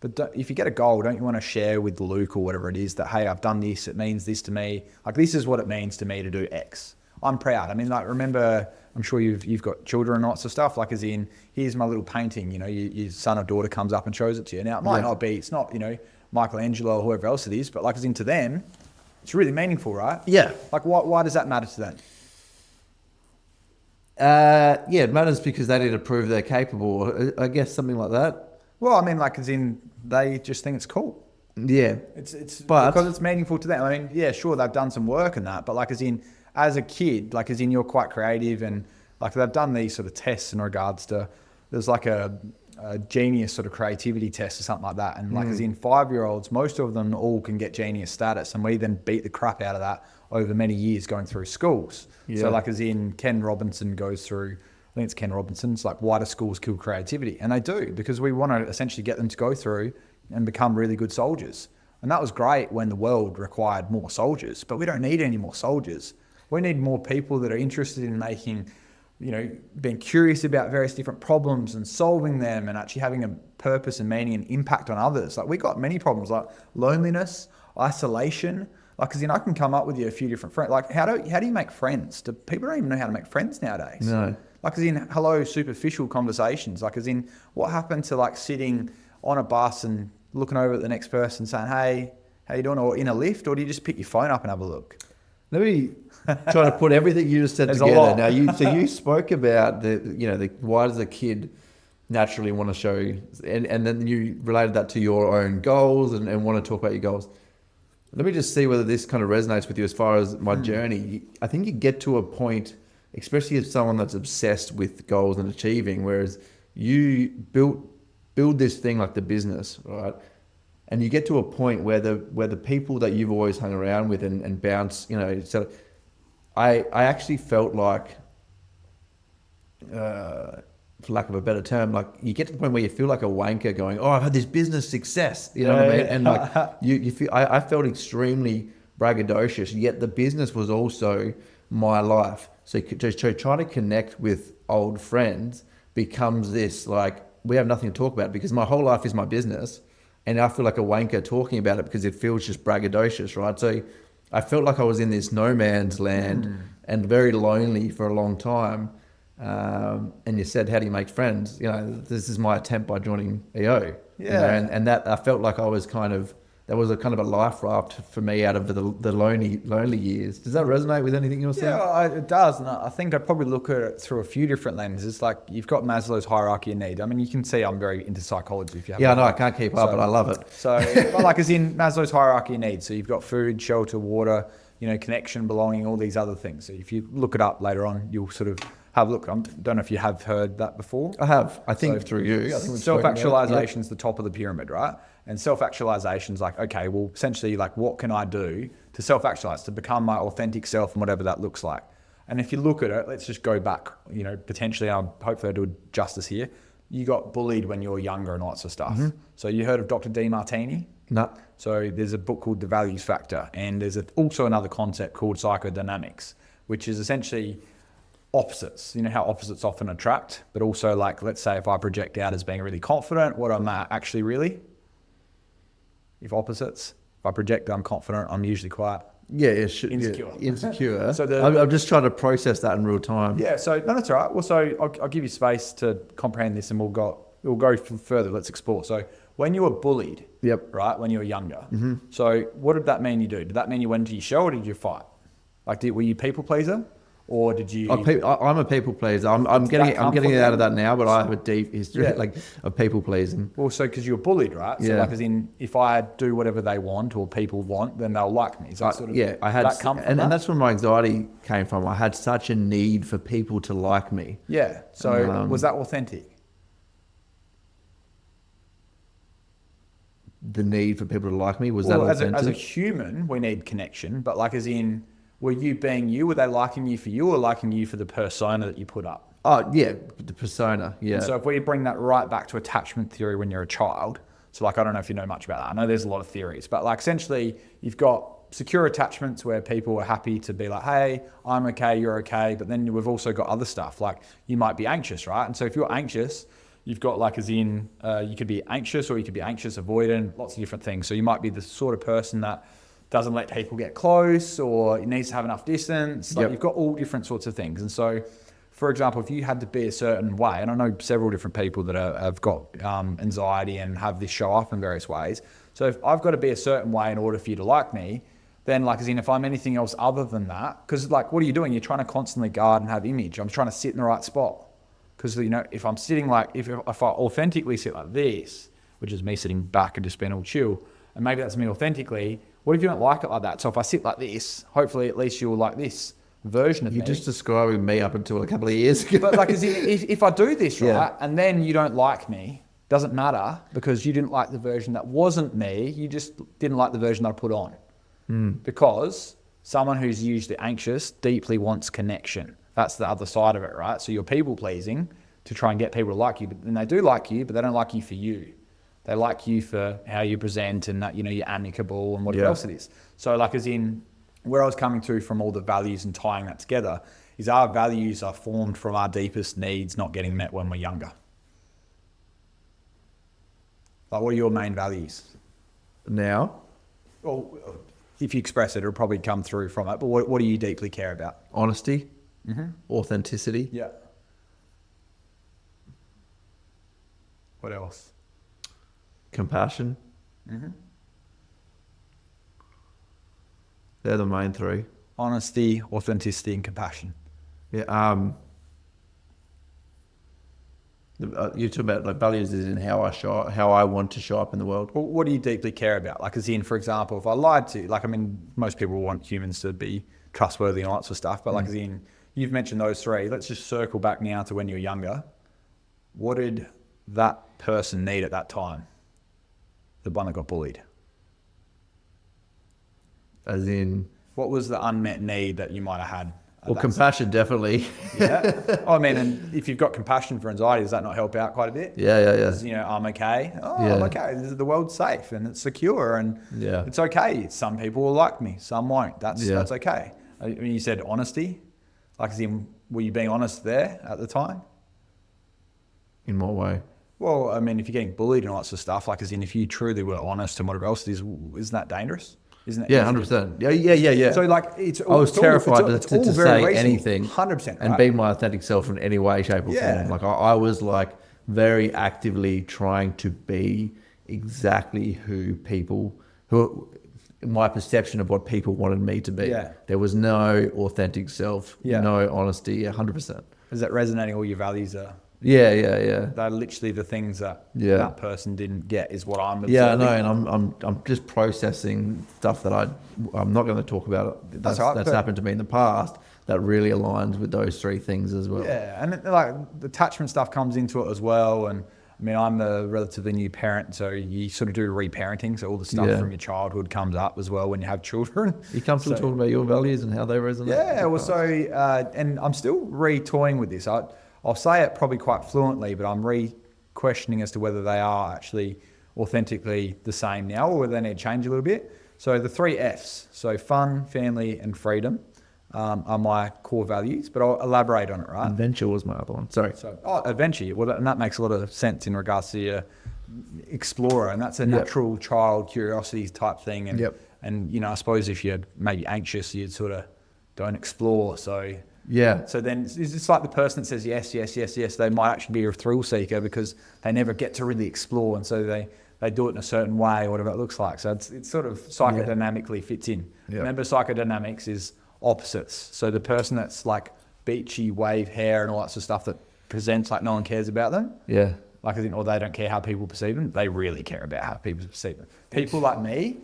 but if you get a goal, don't you want to share with Luke or whatever it is that, hey, I've done this, it means this to me. Like this is what it means to me to do X. I'm proud. I mean, like, remember, I'm sure you've got children and lots of stuff, like as in, here's my little painting, you know, your son or daughter comes up and shows it to you. Now, it might not be, it's not, you know, Michelangelo or whoever else it is, but like as in to them, it's really meaningful, right? Yeah. Like, why does that matter to them? Yeah, it matters because they need to prove they're capable. I guess something like that. Well, I mean, like as in, they just think it's cool. Yeah. It's but because it's meaningful to them. I mean, yeah, sure, they've done some work and that, but like as in, as a kid, like as in you're quite creative and like they've done these sort of tests in regards to, there's like a genius sort of creativity test or something like that. And like as in 5-year-olds, most of them all can get genius status. And we then beat the crap out of that over many years going through schools. Yeah. So like as in Ken Robinson goes through, I think it's Ken Robinson's like, why do schools kill creativity? And they do, because we want to essentially get them to go through and become really good soldiers. And that was great when the world required more soldiers, but we don't need any more soldiers. We need more people that are interested in making, you know, being curious about various different problems and solving them and actually having a purpose and meaning and impact on others. Like we got many problems like loneliness, isolation. Like, cause I can come up with you a few different friends. Like how do you make friends? People don't even know how to make friends nowadays. No. Like as in hello, superficial conversations. Like as in what happened to like sitting on a bus and looking over at the next person saying, hey, how you doing? Or in a lift, or do you just pick your phone up and have a look? Let me try to put everything you just said together. Now, you spoke about why does a kid naturally want to show, and then you related that to your own goals and want to talk about your goals. Let me just see whether this kind of resonates with you as far as my journey. I think you get to a point, especially as someone that's obsessed with goals and achieving, whereas you build this thing like the business, right? And you get to a point where the people that you've always hung around with and bounce, you know, so I actually felt like, for lack of a better term, like you get to the point where you feel like a wanker going, oh, I've had this business success, you know what I mean? And like you feel, I felt extremely braggadocious, yet the business was also my life. So to try to connect with old friends becomes this, like, we have nothing to talk about because my whole life is my business. And I feel like a wanker talking about it because it feels just braggadocious, right? So I felt like I was in this no man's land and very lonely for a long time. And you said, how do you make friends? You know, this is my attempt by joining EO. Yeah. You know, and that I felt like I was that was a kind of a life raft for me out of the lonely years. Does that resonate with anything you're saying? Yeah, it does. And I think I'd probably look at it through a few different lenses. Like you've got Maslow's hierarchy of need. I mean, you can see I'm very into psychology if you have. Yeah, I know, I can't keep up, but I love it. So, but like as in Maslow's hierarchy of needs. So you've got food, shelter, water, you know, connection, belonging, all these other things. So if you look it up later on, you'll sort of have a look. I don't know if you have heard that before. I have. I think through you. Self-actualization is the top of the pyramid, right? And self-actualization is like, okay, well, essentially, like, what can I do to self-actualize, to become my authentic self and whatever that looks like? And if you look at it, let's just go back, you know, potentially, hopefully I do justice here. You got bullied when you were younger and lots of stuff. Mm-hmm. So you heard of Dr. DeMartini? No. So there's a book called The Values Factor, and there's also another concept called psychodynamics, which is essentially opposites. You know how opposites often attract, but also like, let's say if I project out as being really confident, what am I actually really? If I project that I'm confident, I'm usually quite insecure. Yeah, insecure. So I'm just trying to process that in real time. Yeah, so no, that's all right. Well, so I'll give you space to comprehend this, and we'll go further. Let's explore. So when you were bullied, right, when you were younger, so what did that mean you do? Did that mean you went to your show, or did you fight? Like, were you people pleaser? Or did you? I'm a people pleaser. I'm getting out of that now, but I have a deep history of people pleasing. Well, so because you're bullied, right? So like, as in, if I do whatever they want or people want, then they'll like me. So I had that come from and that's where my anxiety came from. I had such a need for people to like me. Yeah. So was that authentic? The need for people to like me, was that authentic? As a human, we need connection, but like as in, were you being you? Were they liking you for you, or liking you for the persona that you put up? Oh, yeah, the persona, yeah. And so if we bring that right back to attachment theory when you're a child, so like, I don't know if you know much about that. I know there's a lot of theories, but like essentially you've got secure attachments where people are happy to be like, hey, I'm okay, you're okay. But then we've also got other stuff, like you might be anxious, right? And so if you're anxious, you've got like as in, you could be anxious or you could be anxious avoidant, lots of different things. So you might be the sort of person that doesn't let people get close, or it needs to have enough distance. Like Yep. you've got all different sorts of things. And so, for example, if you had to be a certain way, and I know several different people that have got anxiety and have this show up in various ways. So if I've got to be a certain way in order for you to like me, then like as in if I'm anything else other than that, because like what are you doing? You're trying to constantly guard and have image. I'm trying to sit in the right spot. Because if I'm sitting like, if I authentically sit like this, which is me sitting back and just being all chill, and maybe that's me authentically, what if you don't like it like that? So if I sit like this, hopefully at least you'll like this version of me. You're just describing me up until a couple of years ago. But like, as in, if I do this right, Yeah. and then you don't like me, doesn't matter, because you didn't like the version that wasn't me, you just didn't like the version that I put on. Because someone who's usually anxious deeply wants connection. That's the other side of it, right? So you're people pleasing to try and get people to like you, and they do like you, but they don't like you for you. They like you for how you present and that, you're amicable and whatever else it is. So like as in where I was coming through from all the values and tying that together is our values are formed from our deepest needs not getting met when we're younger. Like what are your main values? Now, Well, if you express it, it'll probably come through from it. But what do you deeply care about? honesty, authenticity, Yeah. What else? compassion. They're the main three. Honesty, authenticity, and compassion. Yeah. You talk about like values is in how I want to show up in the world. Well, what do you deeply care about? Like, as in, for example, if I lied to you, most people want humans to be trustworthy and all that sort of stuff. But like, as in, you've mentioned those three. Let's just circle back now to when you were younger. What did that person need at that time? The one that got bullied. As in, What was the unmet need that you might have had? well, compassion definitely. Yeah. And if you've got compassion for anxiety, does that not help out quite a bit? Yeah. Because, I'm okay. I'm okay. The world's safe and it's secure and it's okay. Some people will like me, some won't. That's okay. I mean, you said honesty. Like, as in, were you being honest there at the time? In what way? Well, I mean, if you're getting bullied and all that sort of stuff, like, as in, if you truly were honest and whatever else it is, isn't that dangerous? Isn't it? Yeah, 100%. Yeah. So, like, I was terrified to say reasonable. anything, 100%, and be my authentic self in any way, shape, or form. Like I was like very actively trying to be exactly who my perception of what people wanted me to be. Yeah. There was no authentic self, no honesty. 100%. Is that resonating? All your values are. Yeah. They're literally the things that that person didn't get is what I'm observing. Yeah, I know, and I'm just processing stuff that I'm not going to talk about. That's happened to me in the past. That really aligns with those three things as well. Yeah, and like the attachment stuff comes into it as well. And I mean, I'm a relatively new parent, so you sort of do reparenting. So all the stuff from your childhood comes up as well when you have children. You comfortable talking about your values and how they resonate? Yeah, well, so and I'm still re-toying with this. I'll say it probably quite fluently, but I'm re-questioning as to whether they are actually authentically the same now or whether they need to change a little bit. So the 3 Fs, so fun, family, and freedom are my core values, but I'll elaborate on it, right? Adventure was my other one. Sorry. So, adventure. Well, and that makes a lot of sense in regards to your explorer, and that's a natural child curiosity type thing. And I suppose if you're maybe anxious, you'd sort of don't explore. So then it's just like the person that says yes, they might actually be a thrill seeker because they never get to really explore, and so they do it in a certain way or whatever it looks like. So it's sort of psychodynamically fits in. Remember, psychodynamics is opposites. So the person that's like beachy, wave hair and all that sort of stuff that presents like no one cares about them. Yeah. Like, or they don't care how people perceive them. They really care about how people perceive them. People like me,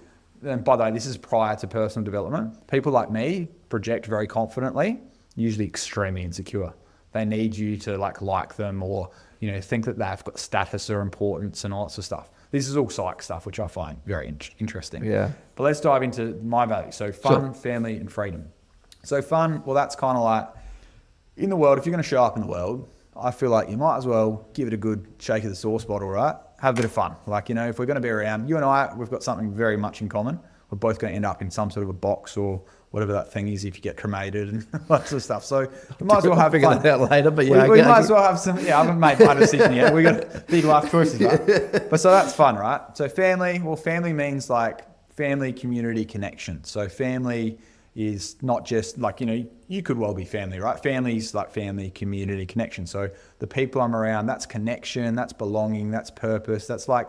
and by the way, this is prior to personal development. People like me project very confidently, usually extremely insecure. They need you to like them or, think that they've got status or importance and all that sort of stuff. This is all psych stuff, which I find very interesting. Yeah. But let's dive into my values. So fun, family, and freedom. So fun, well, that's kind of like in the world, if you're going to show up in the world, I feel like you might as well give it a good shake of the sauce bottle, right? Have a bit of fun. Like, if we're going to be around, you and I, we've got something very much in common. We're both going to end up in some sort of a box or whatever that thing is if you get cremated and that sort of stuff. So we might as well have fun. That out later, but we might as well have some. I haven't made my decision yet. We got big life choices, right? But so that's fun, right? So family. Well, family means like family, community, connection. So family is not just like, you could well be family, right? Family's like family, community, connection. So the people I'm around, that's connection, that's belonging, that's purpose. That's like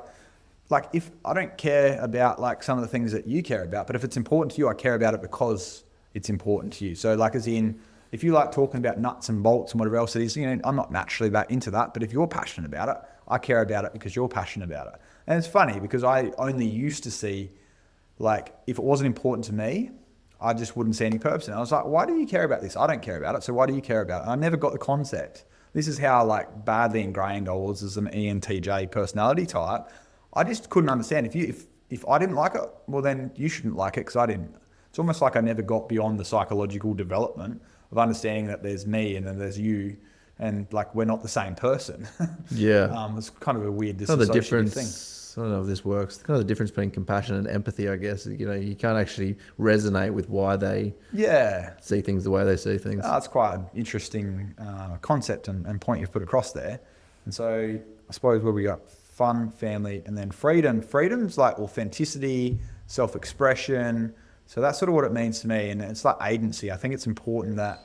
if I don't care about like some of the things that you care about, but if it's important to you, I care about it because it's important to you. So like as in, if you like talking about nuts and bolts and whatever else it is, I'm not naturally that into that, but if you're passionate about it, I care about it because you're passionate about it. And it's funny because I only used to see, like, if it wasn't important to me, I just wouldn't see any purpose in it. I was like, why do you care about this? I don't care about it. So why do you care about it? And I never got the concept. This is how like badly ingrained I was as an ENTJ personality type. I just couldn't understand. If I didn't like it, well then you shouldn't like it because I didn't. It's almost like I never got beyond the psychological development of understanding that there's me and then there's you, and like we're not the same person. Yeah. It's kind of a weird Kind of the difference difference. thing. I don't know if this works. Kind of the difference between compassion and empathy, I guess. You can't actually resonate with why they see things the way they see things. That's quite an interesting concept and point you've put across there. And so I suppose where we got fun, family, and then freedom. Freedom's like authenticity, self-expression. So that's sort of what it means to me. And it's like agency. I think it's important that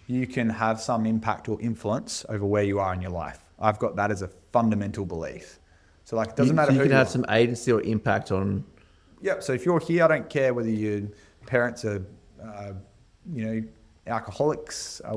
you can have some impact or influence over where you are in your life. I've got that as a fundamental belief. So like, it doesn't matter who you can have some agency or impact on. Yep. So if you're here, I don't care whether your parents are, alcoholics, or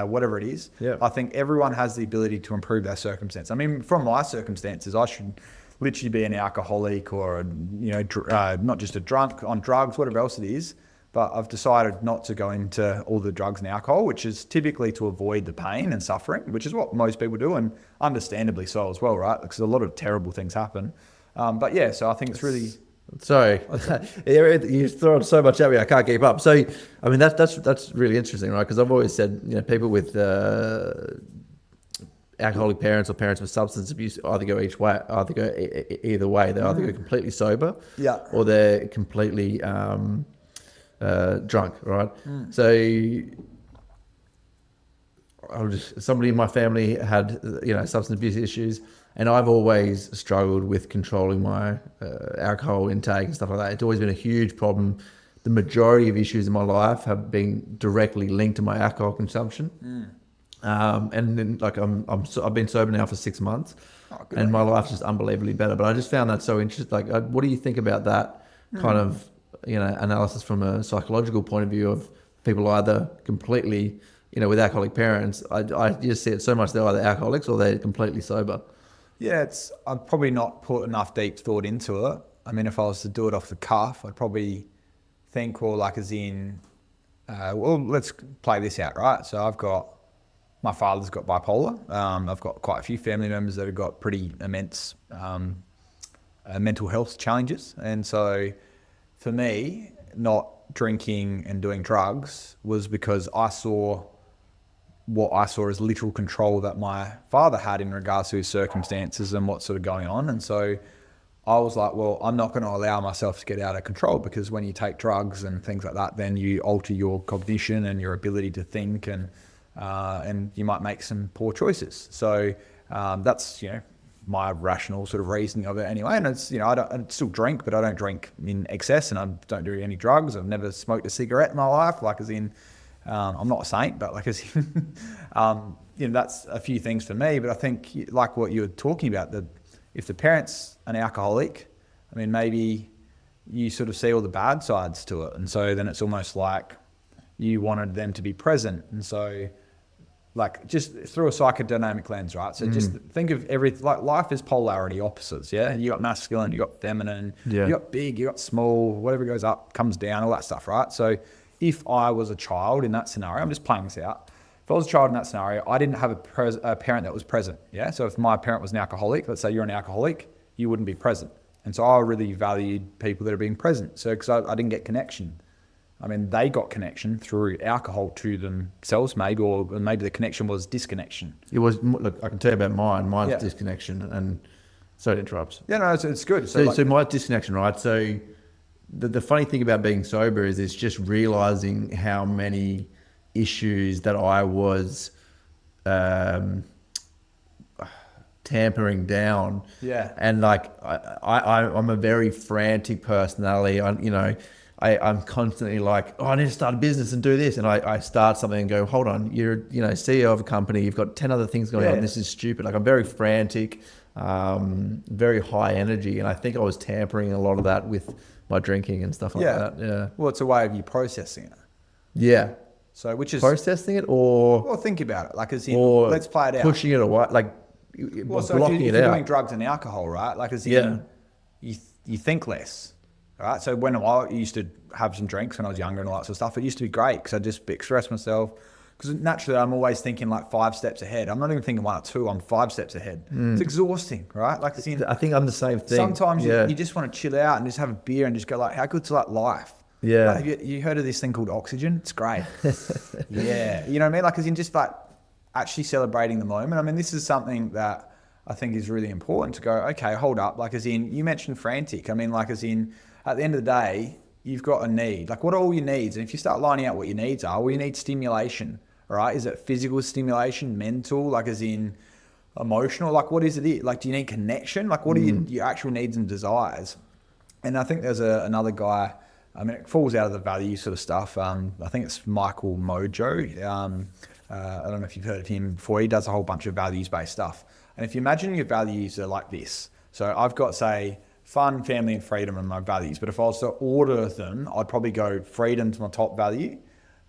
whatever it is. Yep. I think everyone has the ability to improve their circumstance. I mean, from my circumstances, I should literally be an alcoholic or not just a drunk on drugs, whatever else it is. But I've decided not to go into all the drugs and alcohol, which is typically to avoid the pain and suffering, which is what most people do, and understandably so as well, right? Because a lot of terrible things happen. So I think it's really... Sorry, you throw so much at me, I can't keep up. So, I mean, that's really interesting, right? Because I've always said, people with alcoholic parents or parents with substance abuse either go either way. They either go completely sober, or they're completely drunk, right? So somebody in my family had substance abuse issues, and I've always struggled with controlling my alcohol intake and stuff like that. It's always been a huge problem. The majority of issues in my life have been directly linked to my alcohol consumption. And then I've been sober now for 6 months, and my life's just unbelievably better. But I just found that so interesting. Like, what do you think about that kind of analysis from a psychological point of view of people either completely, with alcoholic parents? I just see it so much they're either alcoholics or they're completely sober. Yeah, I've probably not put enough deep thought into it. I mean, if I was to do it off the cuff, I'd probably think, let's play this out, right? So my father's got bipolar. I've got quite a few family members that have got pretty immense mental health challenges. And so for me, not drinking and doing drugs was because I saw what I saw as literal control that my father had in regards to his circumstances and what's sort of going on. And so I was like, well, I'm not going to allow myself to get out of control, because when you take drugs and things like that, then you alter your cognition and your ability to think, and you might make some poor choices. So that's, my rational sort of reasoning of it anyway. And it's, I still drink, but I don't drink in excess, and I don't do any drugs. I've never smoked a cigarette in my life, like as in, I'm not a saint, but like as in, that's a few things for me. But I think like what you were talking about, if the parent's an alcoholic, I mean, maybe you sort of see all the bad sides to it. And so then it's almost like you wanted them to be present. And so like just through a psychodynamic lens, right? So just think of like life is polarity opposites, yeah? You got masculine, you got feminine, you got big, you got small, whatever goes up comes down, all that stuff, right? So if I was a child in that scenario, I'm just playing this out. If I was a child in that scenario, I didn't have a parent that was present, yeah? So if my parent was an alcoholic, let's say you're an alcoholic, you wouldn't be present. And so I really valued people that are being present. So because I didn't get connection. I mean, they got connection through alcohol to themselves, maybe, or maybe the connection was disconnection. It was, look, I can tell you about mine. Mine's disconnection, and sorry to interrupt. Yeah, no, it's good. So my disconnection, right? So the funny thing about being sober is it's just realizing how many issues that I was tampering down. Yeah. And like I'm a very frantic personality. I'm constantly like, oh, I need to start a business and do this. And I start something and go, hold on, you're CEO of a company. You've got 10 other things going on. This is stupid. Like I'm very frantic, very high energy. And I think I was tampering a lot of that with my drinking and stuff like that. Yeah. Well, it's a way of you processing it. Yeah. So which is processing it or... Well, think about it. Like as in, let's play it out. Pushing it away, like so blocking if it you're out. doing drugs and alcohol, right? Like as in, you think less. Right. So when I used to have some drinks when I was younger and all that sort of stuff, it used to be great because I just express myself. Because naturally, I'm always thinking like 5 steps ahead. I'm not even thinking 1 or 2. I'm 5 steps ahead. It's exhausting, right? Like I think I'm the same thing. Sometimes you just want to chill out and just have a beer and just go like, how good's like life? Yeah. Like, have you heard of this thing called oxygen? It's great. Yeah. You know what I mean? Like as in just like actually celebrating the moment. I mean, this is something that I think is really important to go, okay, hold up. Like as in, you mentioned frantic. I mean, like as in, at the end of the day, you've got a need. Like what are all your needs? And if you start lining out what your needs are, well, you need stimulation, right? Is it physical stimulation, mental, like as in emotional? Like what is it? Like do you need connection? Like what are your actual needs and desires? And I think there's another guy, I mean, it falls out of the value sort of stuff. I think it's Michael Mojo. I don't know if you've heard of him before. He does a whole bunch of values-based stuff. And if you imagine your values are like this. So I've got, say, fun, family, and freedom are my values. But if I was to order them, I'd probably go freedom's my top value.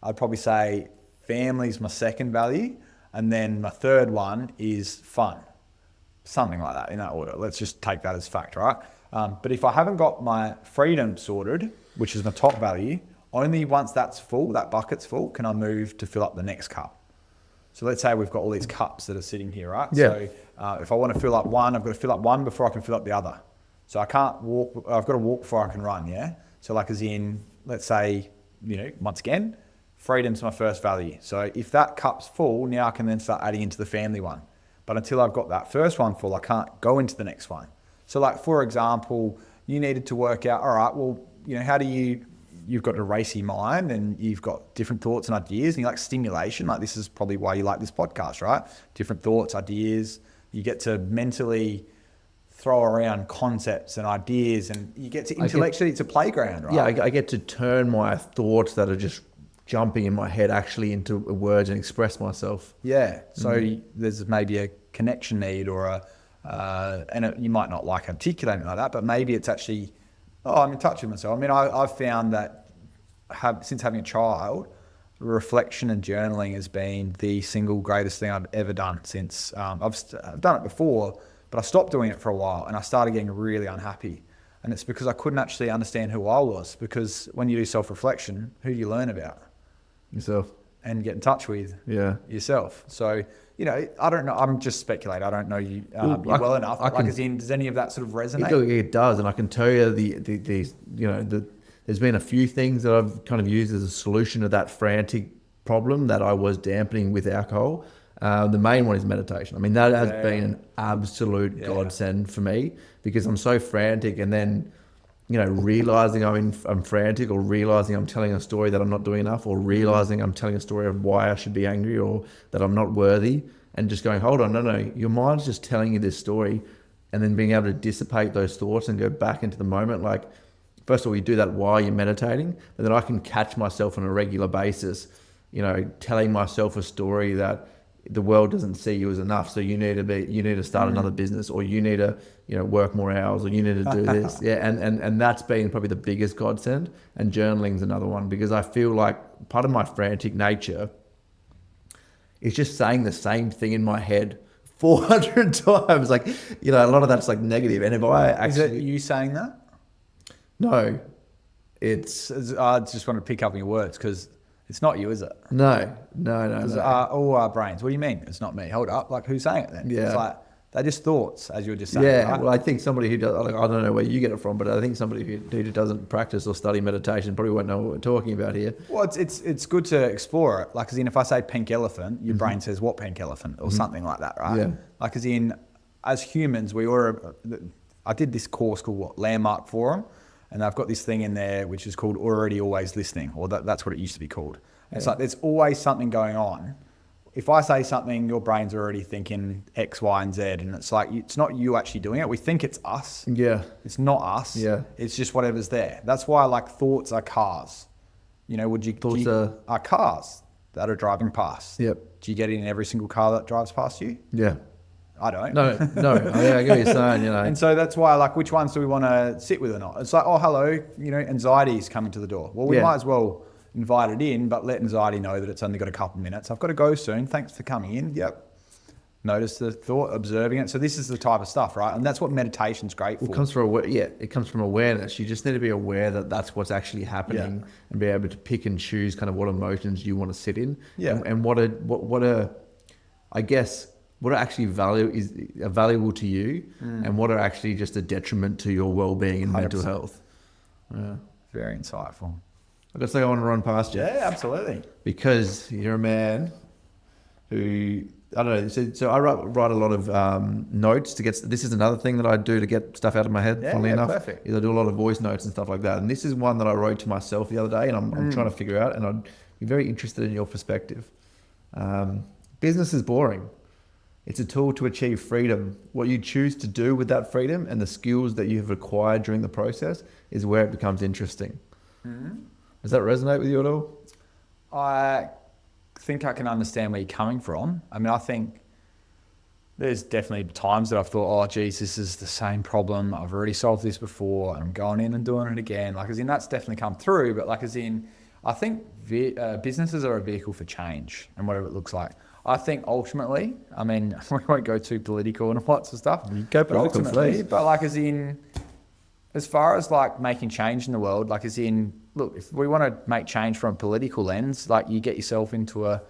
I'd probably say family's my second value. And then my third one is fun. Something like that in that order. Let's just take that as fact, right? But if I haven't got my freedom sorted, which is my top value, only once that's full, that bucket's full, can I move to fill up the next cup. So let's say we've got all these cups that are sitting here, right? Yeah. So if I want to fill up one, I've got to fill up one before I can fill up the other. So I can't walk, I've got to walk before I can run, yeah? So like as in, let's say, once again, freedom's my first value. So if that cup's full, now I can then start adding into the family one. But until I've got that first one full, I can't go into the next one. So like, for example, you needed to work out, all right, well, how do you've got a racy mind and you've got different thoughts and ideas and you like stimulation. Like this is probably why you like this podcast, right? Different thoughts, ideas. You get to mentally throw around concepts and ideas and you get to intellectually, it's a playground, right? Yeah, I get to turn my thoughts that are just jumping in my head actually into words and express myself. Yeah. So there's maybe a connection need or you might not like articulating it like that, but maybe it's actually, I'm in touch with myself. I mean, I've found that since having a child, reflection and journaling has been the single greatest thing I've ever done since I've done it before, but I stopped doing it for a while and I started getting really unhappy. And it's because I couldn't actually understand who I was, because when you do self-reflection, who do you learn about? Yourself. And get in touch with yourself. So, I don't know. I'm just speculating. I don't know you well enough. Does any of that sort of resonate? It does. And I can tell you there's been a few things that I've kind of used as a solution to that frantic problem that I was dampening with alcohol. The main one is meditation. I mean, that has been an absolute godsend for me, because I'm so frantic, and then, realizing I'm frantic, or realizing I'm telling a story that I'm not doing enough, or realizing I'm telling a story of why I should be angry or that I'm not worthy, and just going, hold on, no, your mind's just telling you this story, and then being able to dissipate those thoughts and go back into the moment. Like, first of all, you do that while you're meditating, but then I can catch myself on a regular basis, telling myself a story that the world doesn't see you as enough. So you need to start another business, or you need to, work more hours, or you need to do this. And that's been probably the biggest godsend. And journaling's another one, because I feel like part of my frantic nature is just saying the same thing in my head 400 times. Like, a lot of that's like negative. And if I actually... Is it you saying that? No. I just want to pick up on your words, because it's not you, is it? No. All our brains. What do you mean? It's not me. Hold up. Like, who's saying it then? Yeah. It's like, they're just thoughts, as you were just saying. Yeah. Right? Well, I think somebody who does, I don't know where you get it from, but I think somebody who doesn't practice or study meditation probably won't know what we're talking about here. Well, it's good to explore it. Like, as in, if I say pink elephant, your brain says what pink elephant, or something like that, right? Yeah. Like, as humans, I did this course called Landmark Forum. And I've got this thing in there which is called already always listening, or that's what it used to be called. Yeah. It's like there's always something going on if I say something, your brain's already thinking X, Y, and Z, and it's like it's not you actually doing it. We think it's us. Yeah. It's not us. Yeah. It's just whatever's there. That's why like thoughts are cars. You know, Thoughts are cars that are driving past. Yep. Do you get in every single car that drives past you? Yeah. I don't. No. Yeah, I get what you're saying, And so that's why, like, which ones do we want to sit with or not? It's like, oh, hello, anxiety is coming to the door. Well, we might as well invite it in, but let anxiety know that it's only got a couple of minutes. I've got to go soon. Thanks for coming in. Yep. Notice the thought, observing it. So this is the type of stuff, right? And that's what meditation's great for. It comes from awareness. You just need to be aware that that's what's actually happening and be able to pick and choose kind of what emotions you want to sit in. Yeah. And what are actually valuable to you and what are actually just a detriment to your well-being and 100%. mental health. Yeah. Very insightful. I got something I want to run past you. Yeah, absolutely. Because you're a man who, I don't know, so I write a lot of notes to get, this is another thing that I do to get stuff out of my head, funnily enough. Perfect. Is I do a lot of voice notes and stuff like that. And this is one that I wrote to myself the other day and I'm trying to figure out, and I'd be very interested in your perspective. Business is boring. It's a tool to achieve freedom. What you choose to do with that freedom and the skills that you have acquired during the process is where it becomes interesting. Mm-hmm. Does that resonate with you at all? I think I can understand where you're coming from. I mean, I think there's definitely times that I've thought, oh, geez, this is the same problem. I've already solved this before and I'm going in and doing it again. Like, as in, that's definitely come through. But like, as in, I think businesses are a vehicle for change and whatever it looks like. I think ultimately, I mean, we won't go too political and lots of stuff. Go but ultimately, but like, as in, as far as like making change in the world, like as in, look, if we want to make change from a political lens, like you get yourself into a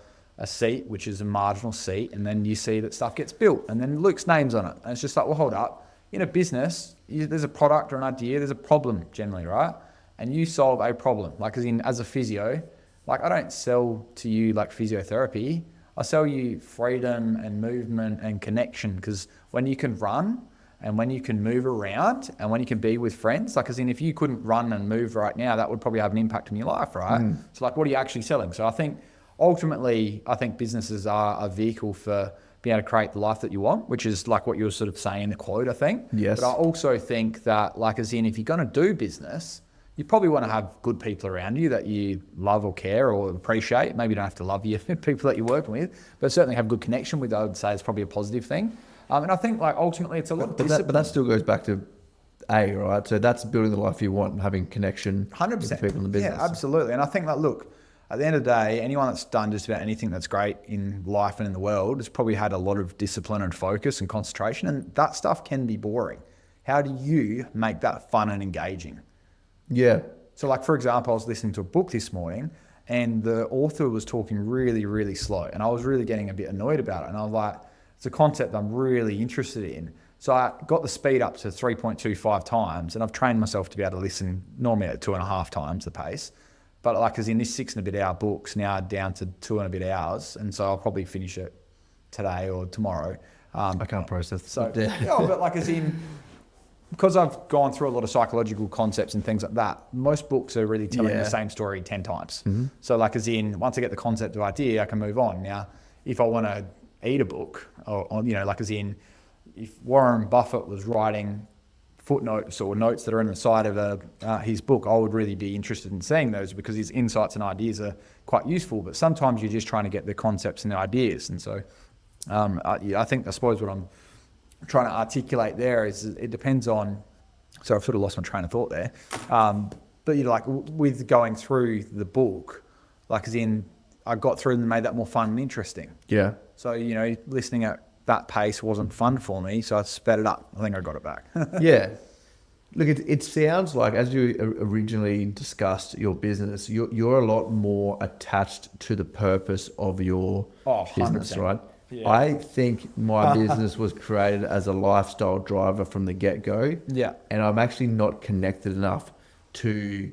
seat, which is a marginal seat, and then you see that stuff gets built and then Luke's name's on it. And it's just like, well, hold up. In a business, there's a product or an idea, there's a problem generally, right? And you solve a problem. Like as in, as a physio, like I don't sell to you like physiotherapy. I sell you freedom and movement and connection, because when you can run and when you can move around and when you can be with friends, like as in if you couldn't run and move right now, that would probably have an impact on your life, right? So like, what are you actually selling? So I think ultimately, I think businesses are a vehicle for being able to create the life that you want, which is like what you were sort of saying in the quote, I think. Yes. But I also think that like as in if you're going to do business, you probably want to have good people around you that you love or care or appreciate. Maybe you don't have to love your people that you're working with, but certainly have good connection with, I would say is probably a positive thing. And I think like ultimately it's a lot of discipline. But that still goes back to A, right? So that's building the life you want and having connection 100%. with people in the business. Yeah, absolutely. And I think that, look, at the end of the day, anyone that's done just about anything that's great in life and in the world has probably had a lot of discipline and focus and concentration, and that stuff can be boring. How do you make that fun and engaging? Yeah. So like, for example, I was listening to a book this morning and the author was talking really, really slow. And I was really getting a bit annoyed about it. And I was like, it's a concept I'm really interested in. So I got the speed up to 3.25 times and I've trained myself to be able to listen normally at 2.5 times the pace. But like as in this 6 and a bit hour book's now down to 2 and a bit hours. And so I'll probably finish it today or tomorrow. I can't process. So, yeah, but like as in, because I've gone through a lot of psychological concepts and things like that, most books are really telling the same story 10 times. Mm-hmm. So like as in, once I get the concept or idea, I can move on. Now, if I want to eat a book or like as in, if Warren Buffett was writing footnotes or notes that are in the side of his book, I would really be interested in seeing those because his insights and ideas are quite useful. But sometimes you're just trying to get the concepts and the ideas. And so I suppose what I'm trying to articulate there is it depends on, so I've sort of lost my train of thought there. But like with going through the book, like as in I got through and made that more fun and interesting. Yeah. So, listening at that pace wasn't fun for me. So I sped it up. I think I got it back. Yeah. Look, it sounds like, as you originally discussed your business, you're a lot more attached to the purpose of your business, 100%. right? Yeah. I think my business was created as a lifestyle driver from the get-go. Yeah. And I'm actually not connected enough to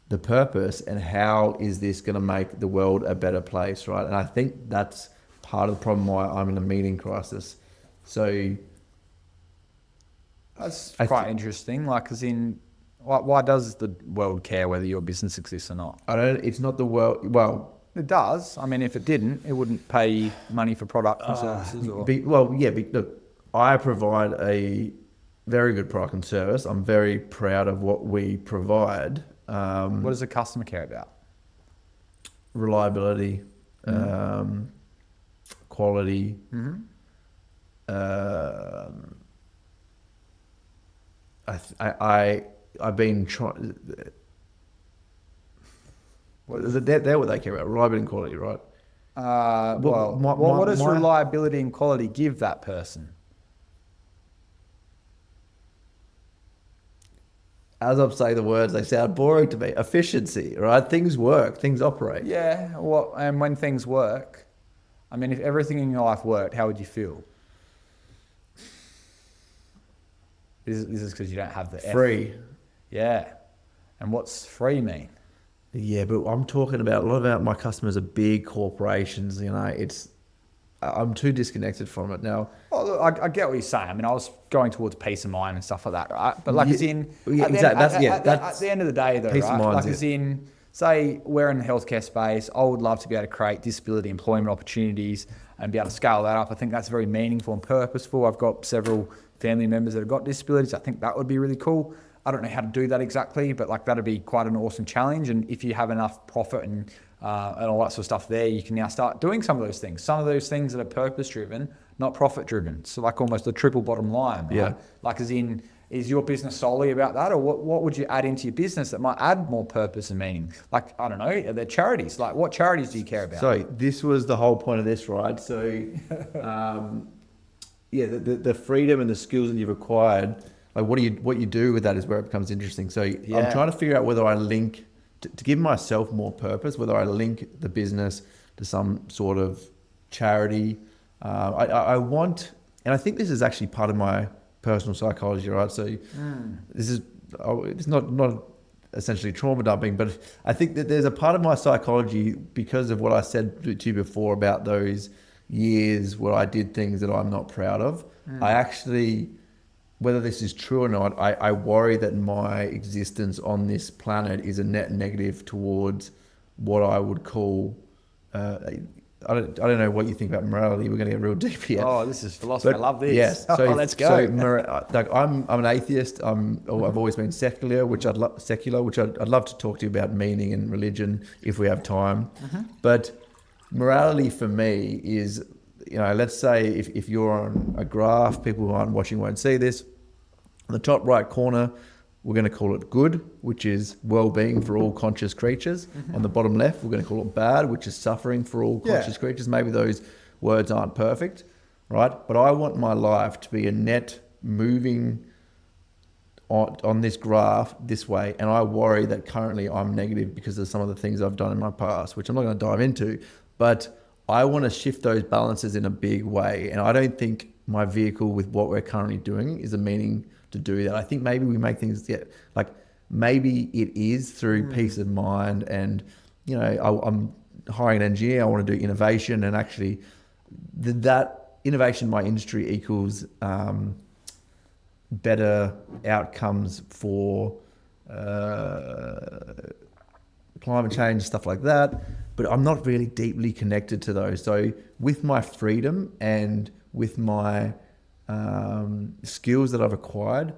the purpose and how is this going to make the world a better place, right? And I think that's part of the problem why I'm in a meaning crisis. So that's quite interesting. Like, as in, why does the world care whether your business exists or not? It's not the world. Well, It does. I mean, if it didn't, it wouldn't pay you money for products and services. Look, I provide a very good product and service. I'm very proud of what we provide. What does the customer care about? Reliability, quality. I've been trying. They're what they care about, reliability and quality, right? What does reliability and quality give that person? As I'm saying the words, they sound boring to me. Efficiency, right? Things work, things operate. Yeah, and when things work, I mean, if everything in your life worked, how would you feel? This is because you don't have the free. Yeah. And what's free mean? Yeah, but I'm talking about, a lot of my customers are big corporations, I'm too disconnected from it now. Well, look, I get what you're saying. I mean, I was going towards peace of mind and stuff like that, right? But like, at the end of the day, though, peace of mind. Like, as in, say we're in the healthcare space, I would love to be able to create disability employment opportunities and be able to scale that up. I think that's very meaningful and purposeful. I've got several family members that have got disabilities. I think that would be really cool. I don't know how to do that exactly, but like that'd be quite an awesome challenge. And if you have enough profit and all that sort of stuff there, you can now start doing some of those things. Some of those things that are purpose driven, not profit driven. So like almost a triple bottom line. Right? Yeah. Like as in, is your business solely about that, or what would you add into your business that might add more purpose and meaning? Like, I don't know, are there charities? Like, what charities do you care about? So this was the whole point of this, right? So, the freedom and the skills that you've acquired, like what you do with that is where it becomes interesting. So I'm trying to figure out whether I link, to give myself more purpose, whether I link the business to some sort of charity. I want, and I think this is actually part of my personal psychology, right? So this is, it's not essentially trauma dumping, but I think that there's a part of my psychology, because of what I said to you before about those years where I did things that I'm not proud of. I actually, whether this is true or not, I worry that my existence on this planet is a net negative towards what I would call, I don't know what you think about morality. We're going to get real deep here. Oh, this is philosophy. I love this. Yes. So, let's go. So I'm an atheist. I've always been secular, which I'd love to talk to you about meaning and religion if we have time. But morality for me is, let's say if you're on a graph, people who aren't watching won't see this. On the top right corner, we're going to call it good, which is well-being for all conscious creatures. On the bottom left, we're going to call it bad, which is suffering for all conscious creatures. Maybe those words aren't perfect, right? But I want my life to be a net moving on this graph this way. And I worry that currently I'm negative because of some of the things I've done in my past, which I'm not going to dive into. But I want to shift those balances in a big way. And I don't think my vehicle with what we're currently doing is a meaning to do that. I think maybe we make things maybe it is through peace of mind, and I'm hiring an engineer. I want to do innovation, and actually that innovation in my industry equals better outcomes for climate change, stuff like that. But I'm not really deeply connected to those. So with my freedom and with my skills that I've acquired,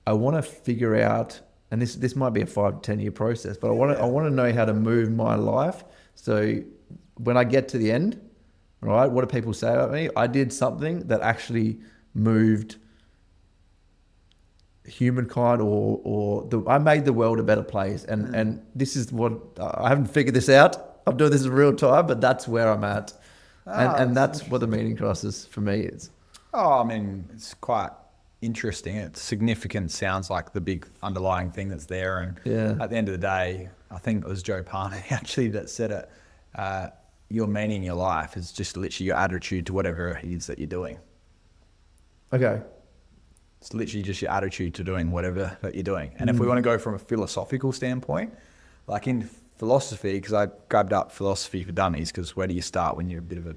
I want to figure out, and this might be a 5 to 10 year process, but I want to know how to move my life. So when I get to the end, right, what do people say about me? I did something that actually moved humankind, I made the world a better place. And this is what, I haven't figured this out. I'm doing this in real time, but that's where I'm at. And that's what the meaning crisis for me is. Oh, I mean, it's quite interesting. It's significant. Sounds like the big underlying thing that's there. And at the end of the day, I think it was Joe Parney actually that said it. Your meaning in your life is just literally your attitude to whatever it is that you're doing. Okay. It's literally just your attitude to doing whatever that you're doing. And if we want to go from a philosophical standpoint, like in philosophy, because I grabbed up philosophy for dummies, because where do you start when you're a bit of a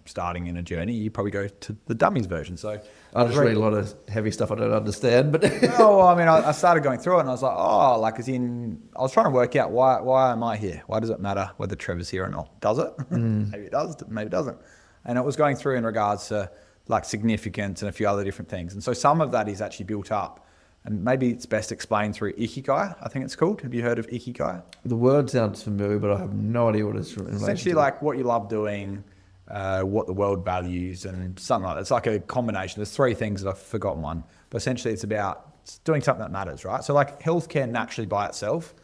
starting in a journey, you probably go to the dummies version. So I just read a lot of heavy stuff I don't understand, but I started going through it and I was like, I was trying to work out why am I here? Why does it matter whether Trevor's here or not? Does it? Maybe it does, maybe it doesn't. And it was going through in regards to like significance and a few other different things. And so some of that is actually built up. And maybe it's best explained through Ikigai, I think it's called. Have you heard of Ikigai? the word sounds familiar, but I have no idea what it's in relation Essentially to. like what you love doing, what the world values, and something like that. It's like a combination. There's three things that I've forgotten one. But essentially it's about doing something that matters, right? So like healthcare naturally by itself,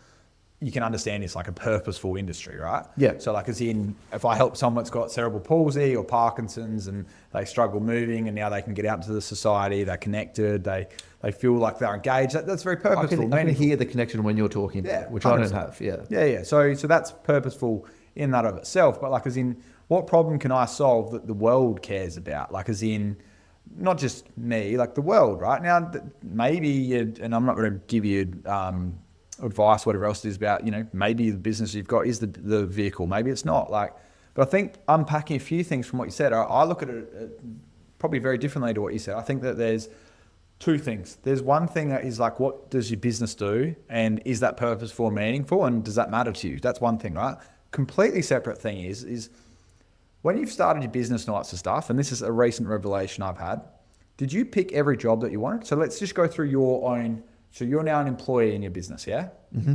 you can understand it's like a purposeful industry, right? Yeah. So like as in, if I help someone that's got cerebral palsy or Parkinson's and they struggle moving and now they can get out into the society, they're connected, they feel like they're engaged, that's very purposeful. I can hear the connection when you're talking, which 100%. I don't have, Yeah. So that's purposeful in that of itself. But like as in, what problem can I solve that the world cares about? Like as in, not just me, like the world, right? Now, maybe, and I'm not going to give you advice, whatever else it is about, maybe the business you've got is the vehicle. Maybe it's not. But I think unpacking a few things from what you said, I look at it probably very differently to what you said. I think that there's two things. There's one thing that is like, what does your business do? And is that purposeful and meaningful? And does that matter to you? That's one thing, right? Completely separate thing is when you've started your business and all that sort of stuff, and this is a recent revelation I've had, did you pick every job that you wanted? So let's just go through your own. So you're now an employee in your business, yeah? Mm-hmm.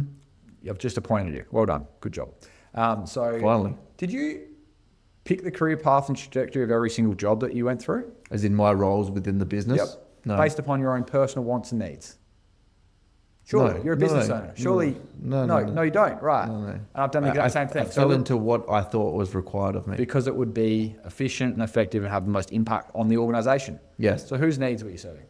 I've just appointed you. Well done. Good job. So finally, did you pick the career path and trajectory of every single job that you went through? As in my roles within the business? Yep. No. Based upon your own personal wants and needs? Surely. No, You're a business owner. Surely. No, you don't. Right. No. And I've done the exact same thing. I fell into what I thought was required of me. Because it would be efficient and effective and have the most impact on the organisation. Yes. So whose needs were you serving?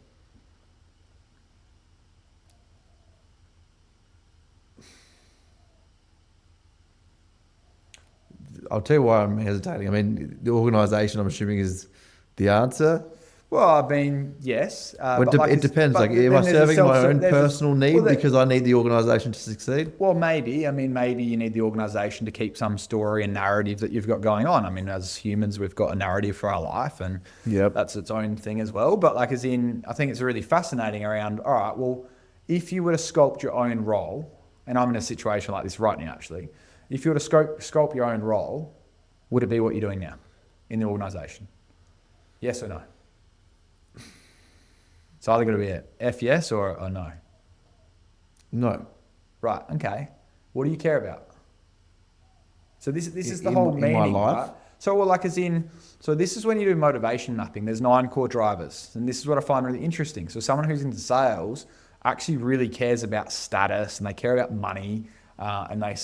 I'll tell you why I'm hesitating. I mean, the organisation, I'm assuming, is the answer. Well, I mean, yes. It depends. Like, am I serving my own personal need because I need the organisation to succeed? Well, maybe. I mean, maybe you need the organisation to keep some story and narrative that you've got going on. I mean, as humans, we've got a narrative for our life, and that's its own thing as well. But like, as in, I think it's really fascinating around, all right, well, if you were to sculpt your own role, and I'm in a situation like this right now, actually, if you were to sculpt your own role, would it be what you're doing now in the organisation? Yes or no? It's either going to be a F yes or a no. No. Right. Okay. What do you care about? So this is the whole meaning, in my life. right? So so this is when you do motivation mapping. There's 9 core drivers, and this is what I find really interesting. So someone who's into sales actually really cares about status, and they care about money, and they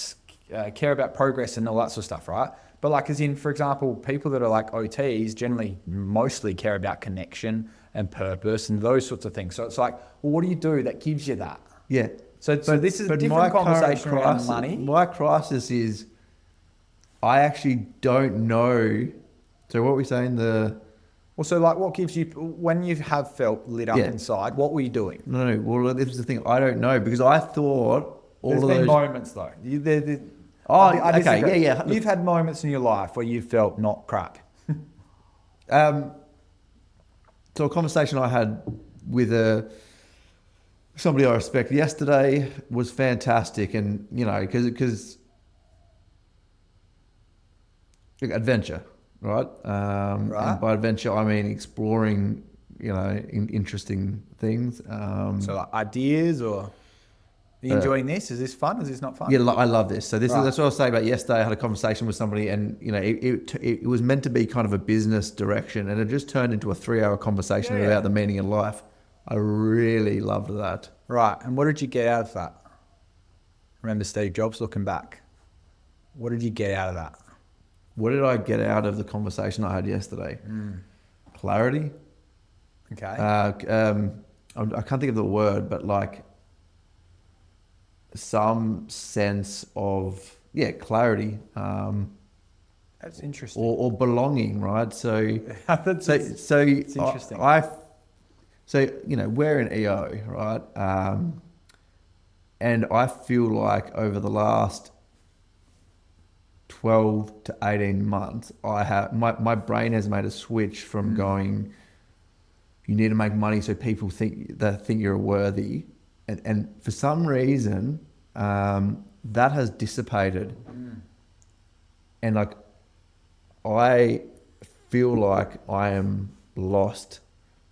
care about progress and all that sort of stuff, right? But like, as in, for example, people that are like OTs generally mostly care about connection and purpose and those sorts of things. So it's like, well, what do you do that gives you that? Yeah. So this is a different conversation around money. My crisis is I actually don't know. So what were we saying? So like, what gives you, when you have felt lit up inside, what were you doing? No. Well, this is the thing. I don't know because I thought There's been moments though. I disagree. Yeah. You've had moments in your life where you felt not crap. So a conversation I had with somebody I respect yesterday was fantastic, and because adventure, right? Right. And by adventure I mean exploring, interesting things. So like ideas or. Are you enjoying this? Is this fun? Is this not fun? Yeah, I love this. So that's what I was saying about yesterday. I had a conversation with somebody, and it was meant to be kind of a business direction, and it just turned into a 3-hour conversation about the meaning of life. I really loved that. Right. And what did you get out of that? Remember Steve Jobs looking back? What did you get out of that? What did I get out of the conversation I had yesterday? Clarity. Okay. I can't think of the word, but like some sense of clarity. That's interesting. Or belonging, right? So it's interesting. We're in EO, right? And I feel like over the last 12 to 18 months, my brain has made a switch from going, you need to make money so people think you're worthy, and for some reason that has dissipated, and like I feel like I am lost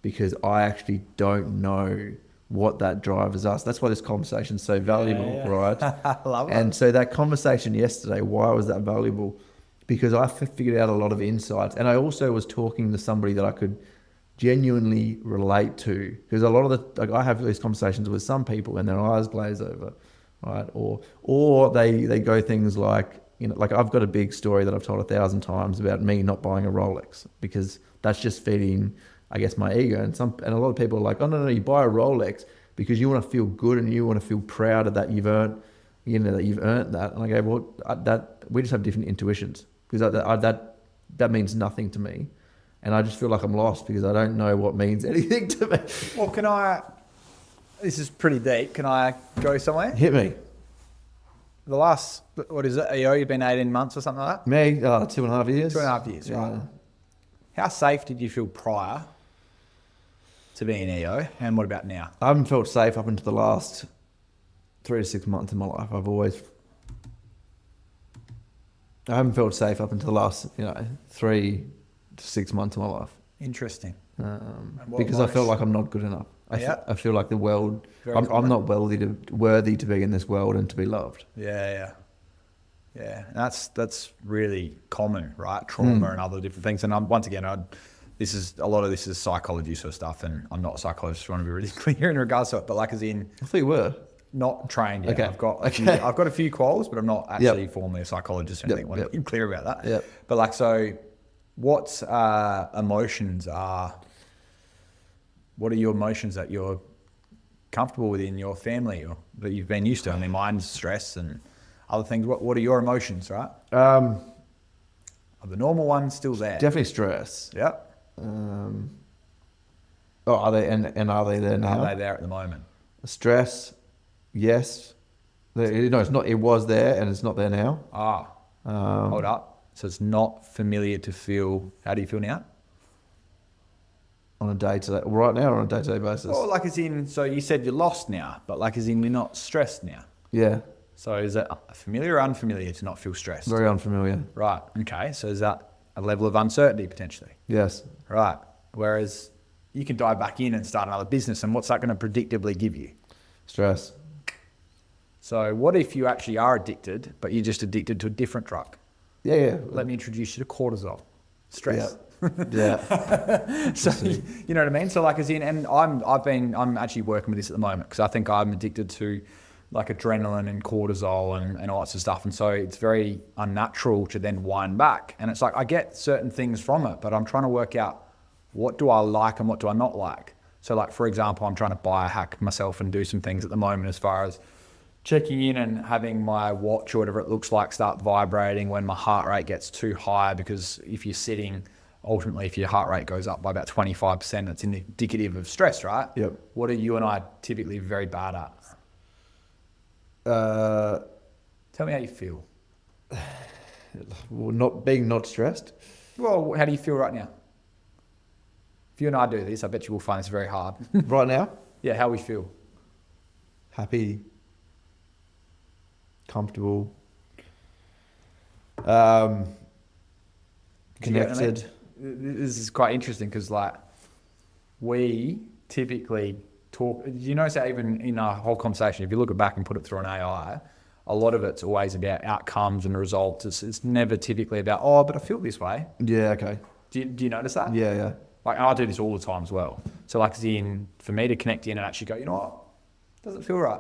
because I actually don't know what that drives us. That's why this conversation is so valuable, right? I love it. And so that conversation yesterday, why was that valuable? Because I figured out a lot of insights, and I also was talking to somebody that I could genuinely relate to, because a lot of I have these conversations with some people and their eyes glaze over, right? Or they go things like, like I've got a big story that I've told 1,000 times about me not buying a Rolex because that's just feeding, I guess, my ego. And a lot of people are like, oh no, you buy a Rolex because you want to feel good and you want to feel proud of that you've earned, that you've earned that. And I go, well, we just have different intuitions, because that means nothing to me. And I just feel like I'm lost because I don't know what means anything to me. Well, this is pretty deep. Can I go somewhere? Hit me. The last, what is it, you've been 18 months or something like that? Me, 2.5 years. 2.5 years, yeah. right. How safe did you feel prior to being EO, and what about now? I haven't felt safe up until the last 3 to 6 months in my life. I haven't felt safe up until the last, 3 to 6 months of my life. Interesting. Because I felt like I'm not good enough. I feel like the world, I'm not worthy to be in this world and to be loved. Yeah. And that's really common, right? Trauma and other different things. And once again, a lot of this is psychology sort of stuff, and I'm not a psychologist. I want to be really clear in regards to it. But like, as in, I thought you were not trained yet. Okay. I've got a few quals, but I'm not actually formally a psychologist or anything. I want to be clear about that. Yep. But like, so what emotions are? What are your emotions that you're comfortable with in your family, or that you've been used to? I mean, mine's stress and other things. What are your emotions, right? Are the normal ones still there? Definitely stress. Yep. Are they are they there now? Are they there at the moment? Stress, yes. It's not. It was there and it's not there now. Hold up. So it's not familiar to feel. How do you feel now? On a day-to-day, right now, or on a day-to-day basis? Well, like as in, so you said you're lost now, but like as in, you're not stressed now. Yeah. So is it familiar or unfamiliar to not feel stressed? Very unfamiliar. Right. Okay. So is that a level of uncertainty potentially? Yes. Right. Whereas you can dive back in and start another business, and what's that going to predictably give you? Stress. So what if you actually are addicted, but you're just addicted to a different drug? Yeah. Let me introduce you to cortisol. Stress. Yeah. So you know what I mean? So like as in, and I'm actually working with this at the moment because I think I'm addicted to like adrenaline and cortisol and all that sort of stuff. And so it's very unnatural to then wind back. And it's like, I get certain things from it, but I'm trying to work out what do I like and what do I not like? So like, for example, I'm trying to biohack myself and do some things at the moment as far as checking in and having my watch or whatever it looks like start vibrating when my heart rate gets too high, because if you're sitting, ultimately, if your heart rate goes up by about 25%, it's indicative of stress, right? Yep. What are you and I typically very bad at? Tell me how you feel. Well, not stressed. Well, how do you feel right now? If you and I do this, I bet you will find this very hard. Right now? Yeah, how we feel. Happy. Comfortable. Connected. This is quite interesting because like we typically talk, you notice that even in our whole conversation, if you look it back and put it through an AI, a lot of it's always about outcomes and results. It's never typically about, oh, but I feel this way. Yeah, okay. Do you notice that? Yeah. Like, and I do this all the time as well. So like, for me to connect in and actually go, you know what, doesn't feel right.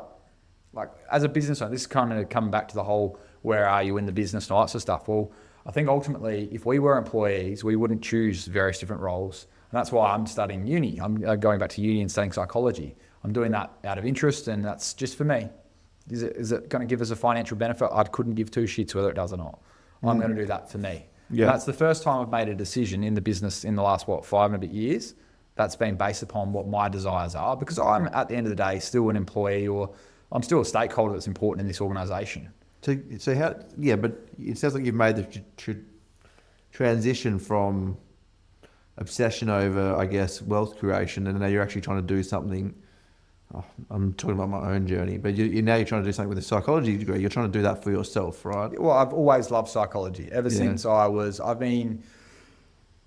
Like as a business owner, this is kind of coming back to the whole, where are you in the business and all that sort of stuff. Well, I think ultimately, if we were employees, we wouldn't choose various different roles. And that's why I'm studying uni. I'm going back to uni and studying psychology. I'm doing that out of interest, and that's just for me. Is it going to give us a financial benefit? I couldn't give two shits whether it does or not. I'm going to do that for me. Yeah. And that's the first time I've made a decision in the business in the last, 5 and a bit years. That's been based upon what my desires are, because I'm, at the end of the day, still an employee, or I'm still a stakeholder that's important in this organisation. So how? Yeah, but it sounds like you've made the transition from obsession over, I guess, wealth creation, and now you're actually trying to do something. Oh, I'm talking about my own journey, but now you're trying to do something with a psychology degree. You're trying to do that for yourself, right? Well, I've always loved psychology ever since I've been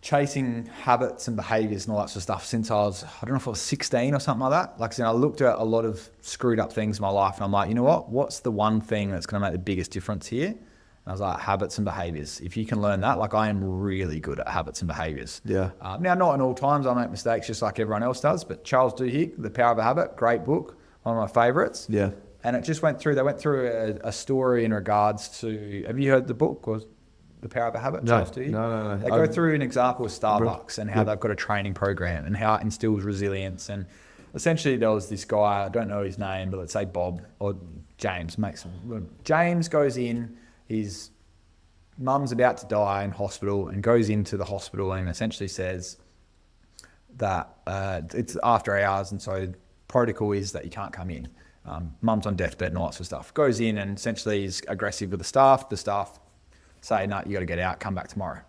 chasing habits and behaviors and all that sort of stuff since I don't know if I was 16 or something like that. Like I said, I looked at a lot of screwed up things in my life and I'm like, you know what? What's the one thing that's going to make the biggest difference here? And I was like, habits and behaviors. If you can learn that, like I am really good at habits and behaviors. Yeah. Now, not in all times, I make mistakes just like everyone else does, but Charles Duhigg, The Power of a Habit, great book, one of my favorites. Yeah. And it just went through a story in regards to, have you heard the book or The Power of a Habit? No, Charles Duhigg? no. They go through an example of Starbucks and how they've got a training program and how it instills resilience. And essentially there was this guy, I don't know his name, but let's say Bob or James. James goes in, his mum's about to die in hospital and goes into the hospital and essentially says that it's after hours and so protocol is that you can't come in. Mum's on deathbed and all that sort of stuff. Goes in and essentially is aggressive with the staff. The staff say, no, you got to get out, come back tomorrow.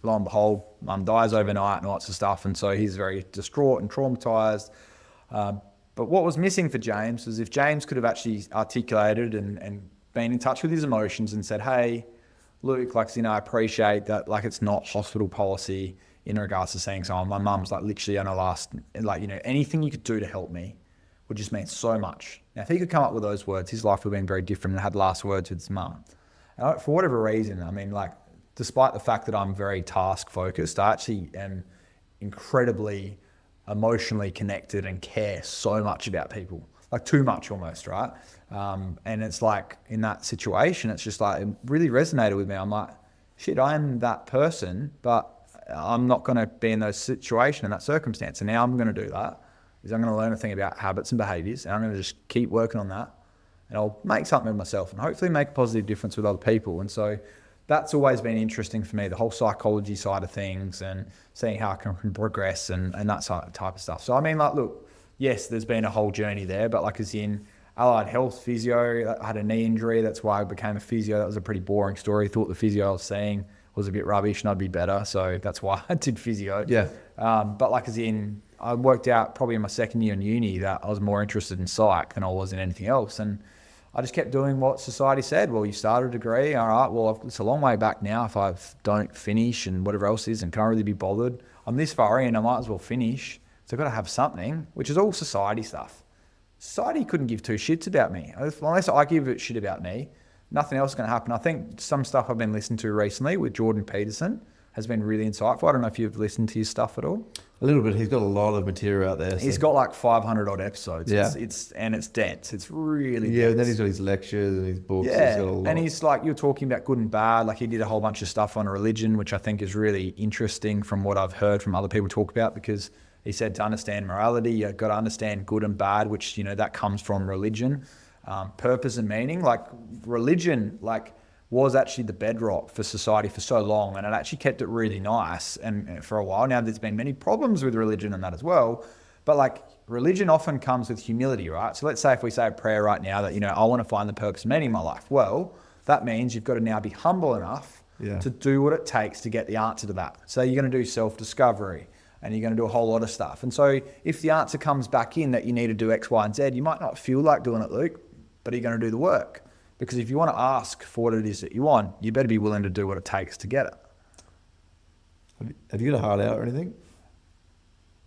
Lo and behold, mum dies overnight and all that sort of stuff. And so he's very distraught and traumatized. But what was missing for James was if James could have actually articulated and been in touch with his emotions and said, hey, Luke, I appreciate that, it's not hospital policy in regards to saying someone. My mum's literally on her last, anything you could do to help me would just mean so much. Now, if he could come up with those words, his life would have been very different and had last words with his mum. And for whatever reason, despite the fact that I'm very task focused, I actually am incredibly emotionally connected and care so much about people, too much almost, right? And it's in that situation, it's just it really resonated with me. I'm like, shit, I am that person, but I'm not going to be in those situation and that circumstance. And now I'm going to do that is I'm going to learn a thing about habits and behaviors and I'm going to just keep working on that and I'll make something of myself and hopefully make a positive difference with other people. And so that's always been interesting for me, the whole psychology side of things and seeing how I can progress and that type of stuff. So, look, yes, there's been a whole journey there, but as in allied health physio, I had a knee injury. That's why I became a physio. That was a pretty boring story. Thought the physio I was seeing was a bit rubbish and I'd be better. So that's why I did physio. Yeah. But as in, I worked out probably in my second year in uni that I was more interested in psych than I was in anything else. And I just kept doing what society said. Well, you started a degree. All right, well, it's a long way back now if I don't finish and whatever else is and can't really be bothered. I'm this far in, I might as well finish. So I've got to have something, which is all society stuff. Society couldn't give two shits about me. Unless I give a shit about me, nothing else is going to happen. I think some stuff I've been listening to recently with Jordan Peterson has been really insightful. I don't know if you've listened to his stuff at all. A little bit. He's got a lot of material out there. So. He's got 500 odd episodes. Yeah. It's dense. It's really dense. Yeah, and then he's got his lectures and his books. Yeah, he's got a lot. And he's you're talking about good and bad. He did a whole bunch of stuff on religion, which I think is really interesting from what I've heard from other people talk about, because he said to understand morality, you've got to understand good and bad, which, that comes from religion. Purpose and meaning, religion, was actually the bedrock for society for so long, and it actually kept it really nice and for a while. Now there's been many problems with religion and that as well, but religion often comes with humility, right? So let's say if we say a prayer right now that, I want to find the purpose and meaning in my life. Well, that means you've got to now be humble enough to do what it takes to get the answer to that. So you're going to do self-discovery and you're going to do a whole lot of stuff. And so if the answer comes back in that you need to do X, Y, and Z, you might not feel like doing it, Luke, but you're going to do the work. Because if you want to ask for what it is that you want, you better be willing to do what it takes to get it. Have you got a heart out or anything?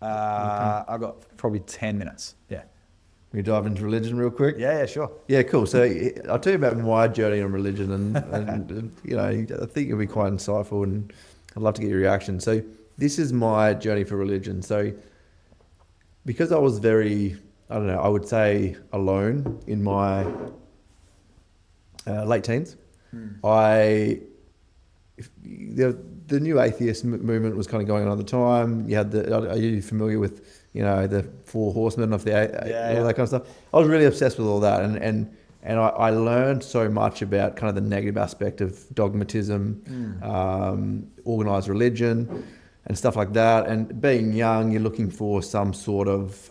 I've got probably 10 minutes. Yeah. Can we dive into religion real quick? Yeah, sure. Yeah, cool. So I'll tell you about my journey on religion and I think it'll be quite insightful and I'd love to get your reaction. So this is my journey for religion. So because I was very, I would say alone in my late teens, the new atheist movement was kind of going on at the time. You had are you familiar with, the Four Horsemen of all that kind of stuff? I was really obsessed with all that. And I learned so much about kind of the negative aspect of dogmatism, organized religion and stuff like that. And being young, you're looking for some sort of,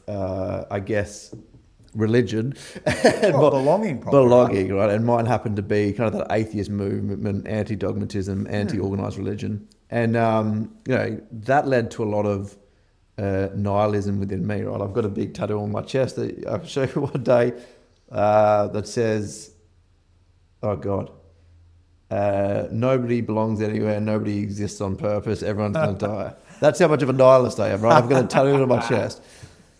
religion. Well, belonging, probably, belonging, right? And mine happened to be kind of that atheist movement, anti-dogmatism, anti-organized religion, and that led to a lot of nihilism within me, right? I've got a big tattoo on my chest that I'll show you one day that says, "Oh God, nobody belongs anywhere, nobody exists on purpose, everyone's going to die." That's how much of a nihilist I am, right? I've got a tattoo on my chest.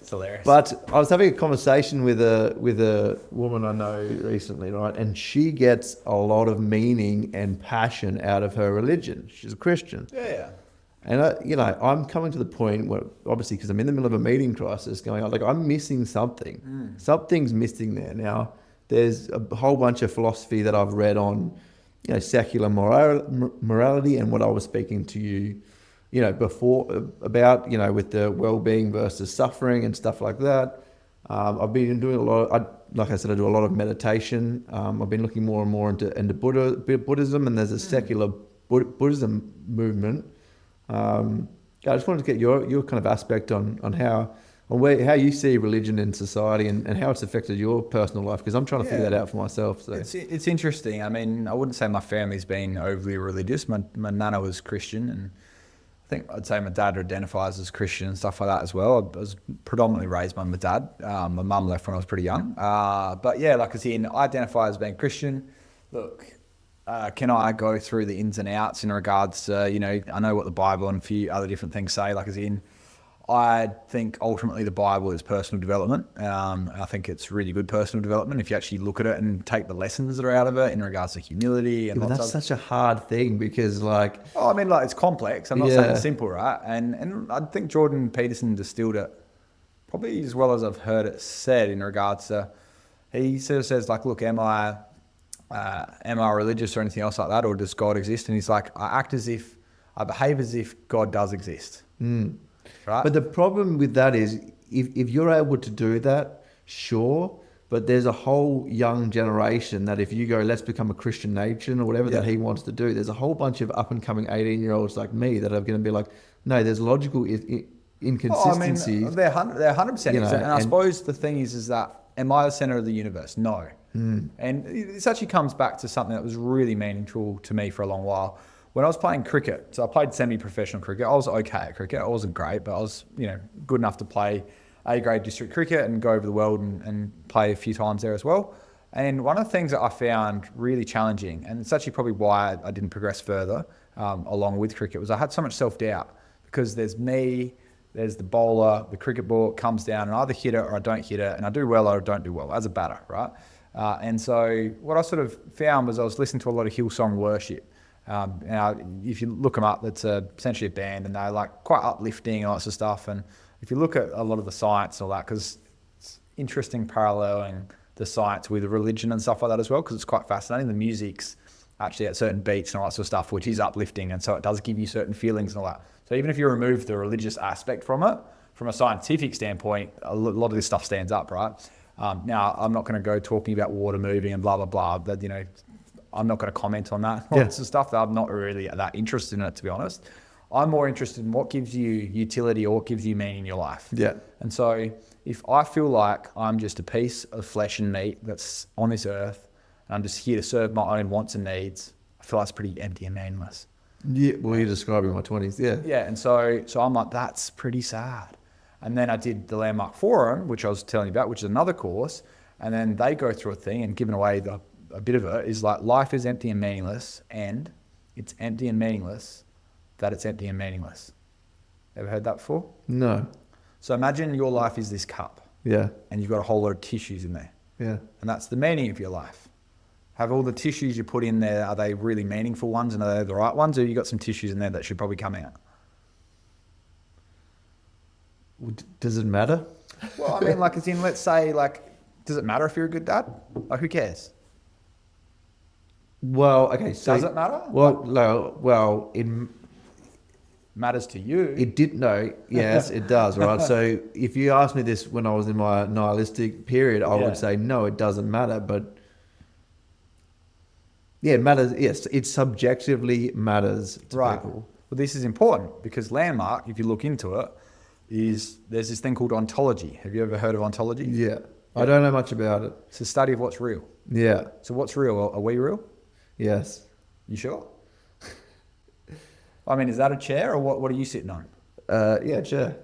It's hilarious. But I was having a conversation with a woman I know recently, right? And she gets a lot of meaning and passion out of her religion. She's a Christian. Yeah. And I'm coming to the point where, obviously, because I'm in the middle of a meeting crisis going on, like I'm missing something. Something's missing there. Now, there's a whole bunch of philosophy that I've read on, secular morality, and what I was speaking to you, before about, with the well-being versus suffering and stuff like that. I've been doing a lot. Like I said, I do a lot of meditation. I've been looking more and more into Buddhism, and there's a secular Buddhism movement. I just wanted to get your kind of aspect on how you see religion in society and how it's affected your personal life, because I'm trying to figure that out for myself. So it's interesting. I mean, I wouldn't say my family's been overly religious. My nana was Christian, and I think I'd say my dad identifies as Christian and stuff like that as well. I was predominantly raised by my dad. My mum left when I was pretty young. But yeah, like I said, I identify as being Christian. Look, can I go through the ins and outs in regards to, I know what the Bible and a few other different things say, like as in, I think ultimately the Bible is personal development. I think it's really good personal development if you actually look at it and take the lessons that are out of it in regards to humility. And that's such a hard thing because it's complex. I'm not saying it's simple, right? And I think Jordan Peterson distilled it probably as well as I've heard it said in regards to, he sort of says like, look, am I religious or anything else like that, or does God exist? And he's like, I behave as if God does exist. Right? But the problem with that is if you're able to do that, sure, but there's a whole young generation that if you go, let's become a Christian nation or whatever that he wants to do, there's a whole bunch of up and coming 18-year-olds like me that are going to be like, no, there's logical inconsistencies. I mean, they're 100%. And I suppose the thing is that, am I the center of the universe? No. And this actually comes back to something that was really meaningful to me for a long while. When I was playing cricket, so I played semi-professional cricket. I was okay at cricket. I wasn't great, but I was, good enough to play A-grade district cricket and go over the world and play a few times there as well. And one of the things that I found really challenging, and it's actually probably why I didn't progress further along with cricket, was I had so much self-doubt because there's me, there's the bowler, the cricket ball comes down and I either hit it or I don't hit it, and I do well or I don't do well as a batter, right? And so what I sort of found was I was listening to a lot of Hillsong Worship. Now, if you look them up, that's essentially a band, and they're like quite uplifting and all that sort of stuff. And if you look at a lot of the science and all that, because it's interesting paralleling the science with religion and stuff like that as well, because it's quite fascinating. The music's actually at certain beats and all that sort of stuff, which is uplifting, and so it does give you certain feelings and all that. So even if you remove the religious aspect from it, from a scientific standpoint, a lot of this stuff stands up, right? Now, I'm not going to go talking about water moving and blah, blah, blah, but, I'm not going to comment on that. Lots of stuff that I'm not really that interested in it, to be honest. I'm more interested in what gives you utility or what gives you meaning in your life. Yeah. And so if I feel like I'm just a piece of flesh and meat that's on this earth, and I'm just here to serve my own wants and needs, I feel that's pretty empty and meaningless. Yeah, well, you're describing my 20s, yeah. Yeah, and so I'm like, that's pretty sad. And then I did the Landmark Forum, which I was telling you about, which is another course, and then they go through a thing and giving away a bit of it is like life is empty and meaningless, and it's empty and meaningless that it's empty and meaningless. Ever heard that before? No. So imagine your life is this cup. Yeah. And you've got a whole lot of tissues in there. Yeah. And that's the meaning of your life. Have all the tissues you put in there, are they really meaningful ones and are they the right ones, or you got some tissues in there that should probably come out? Does it matter? Well, I mean, like, as in, let's say, like, does it matter if you're a good dad? Like, who cares? Well, okay. So does it matter? Well, no. Well, it matters to you. It did. No. Yes, it does. Right. So if you asked me this when I was in my nihilistic period, I would say no, it doesn't matter. But yeah, it matters. Yes, it subjectively matters to people. Well, this is important because Landmark, if you look into it, there's this thing called ontology. Have you ever heard of ontology? Yeah. I don't know much about it. It's a study of what's real. Yeah. So what's real? Are we real? Yes. You sure? I mean, is that a chair or what are you sitting on? Yeah, sure.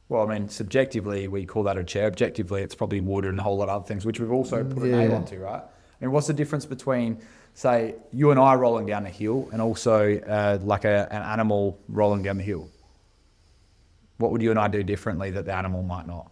Well, I mean, subjectively, we call that a chair. Objectively, it's probably wood and a whole lot of other things, which we've also put a name onto, right? I mean, what's the difference between, say, you and I rolling down a hill and also like an animal rolling down the hill? What would you and I do differently that the animal might not?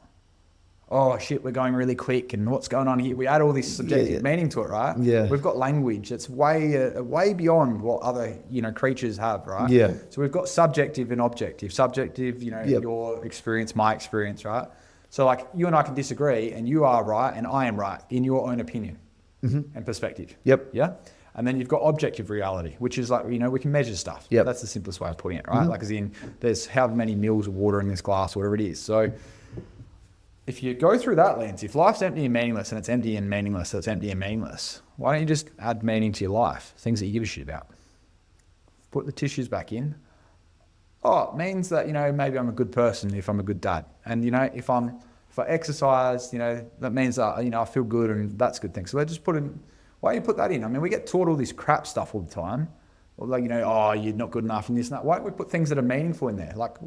Oh, shit, we're going really quick and what's going on here? We add all this subjective meaning to it, right? Yeah. We've got language that's way beyond what other, creatures have, right? Yeah. So we've got subjective and objective. Subjective, your experience, my experience, right? So like you and I can disagree and you are right and I am right in your own opinion and perspective. Yep. Yeah. And then you've got objective reality, which is like, we can measure stuff. Yep. That's the simplest way of putting it, right? Like as in there's however many mils of water in this glass, whatever it is. So if you go through that lens, if life's empty and meaningless and it's empty and meaningless, so it's empty and meaningless, why don't you just add meaning to your life? Things that you give a shit about. Put the tissues back in. Oh, it means that, maybe I'm a good person if I'm a good dad. And, if I exercise, that means that, I feel good and that's a good thing. So they just why do you put that in? I mean, we get taught all this crap stuff all the time. Or like, oh, you're not good enough and this and that. Why don't we put things that are meaningful in there? Like,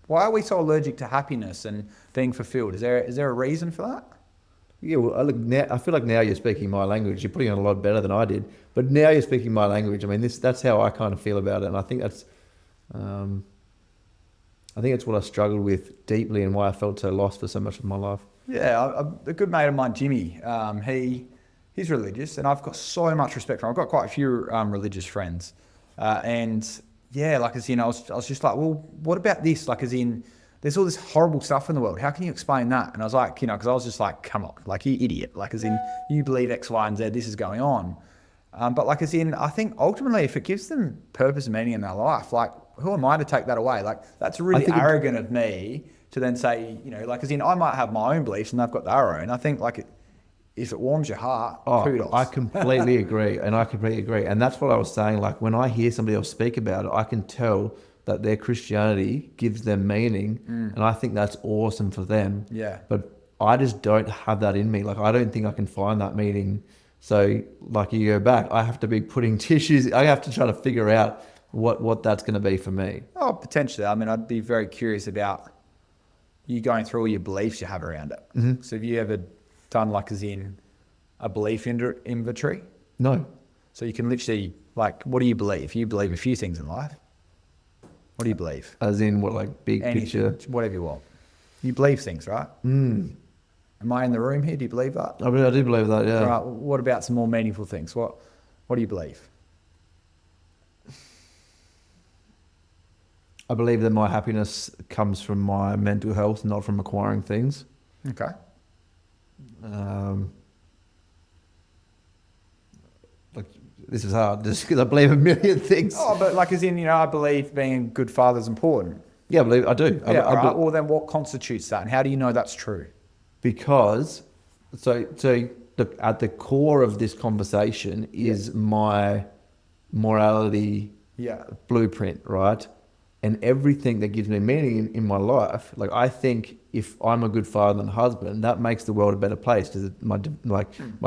why are we so allergic to happiness and being fulfilled? Is there a reason for that? Yeah, well, look, now, I feel like now you're speaking my language. You're putting it a lot better than I did. But now you're speaking my language. I mean, that's how I kind of feel about it. And I think that's what I struggled with deeply and why I felt so lost for so much of my life. Yeah, a good mate of mine, Jimmy, he's religious and I've got so much respect for him. I've got quite a few religious friends. And yeah, like as in, I was just like, well, what about this? Like as in, there's all this horrible stuff in the world. How can you explain that? And I was like, because I was just like, come on, like you idiot. Like as in, you believe X, Y, and Z, this is going on. But like as in, I think ultimately if it gives them purpose and meaning in their life, like who am I to take that away? Like that's really arrogant of me to then say, like as in, I might have my own beliefs and they've got their own. I think like if it warms your heart, kudos. I completely agree. And that's what I was saying. Like when I hear somebody else speak about it, I can tell that their Christianity gives them meaning. And I think that's awesome for them. Yeah. But I just don't have that in me. Like I don't think I can find that meaning. So like you go back, I have to be putting tissues. I have to try to figure out what that's going to be for me. Oh, potentially. I mean, I'd be very curious about you going through all your beliefs you have around it. Mm-hmm. So have you ever done like as in a belief inventory? No. So you can literally like, what do you believe? You believe a few things in life. What do you believe? As in what, like big Anything, picture? whatever you want. You believe things, right? Am I in the room here? Do you believe that? I do believe that, yeah. All right. What about some more meaningful things? What do you believe? I believe that my happiness comes from my mental health, not from acquiring things. Okay. Like this is hard just because I believe a million things. Oh, but like as in, I believe being a good father is important. Yeah, I do. Yeah, all right. Well, then what constitutes that and how do you know that's true? Because, so at the core of this conversation is my morality blueprint, right? And everything that gives me meaning in my life, like I think if I'm a good father and husband, that makes the world a better place because my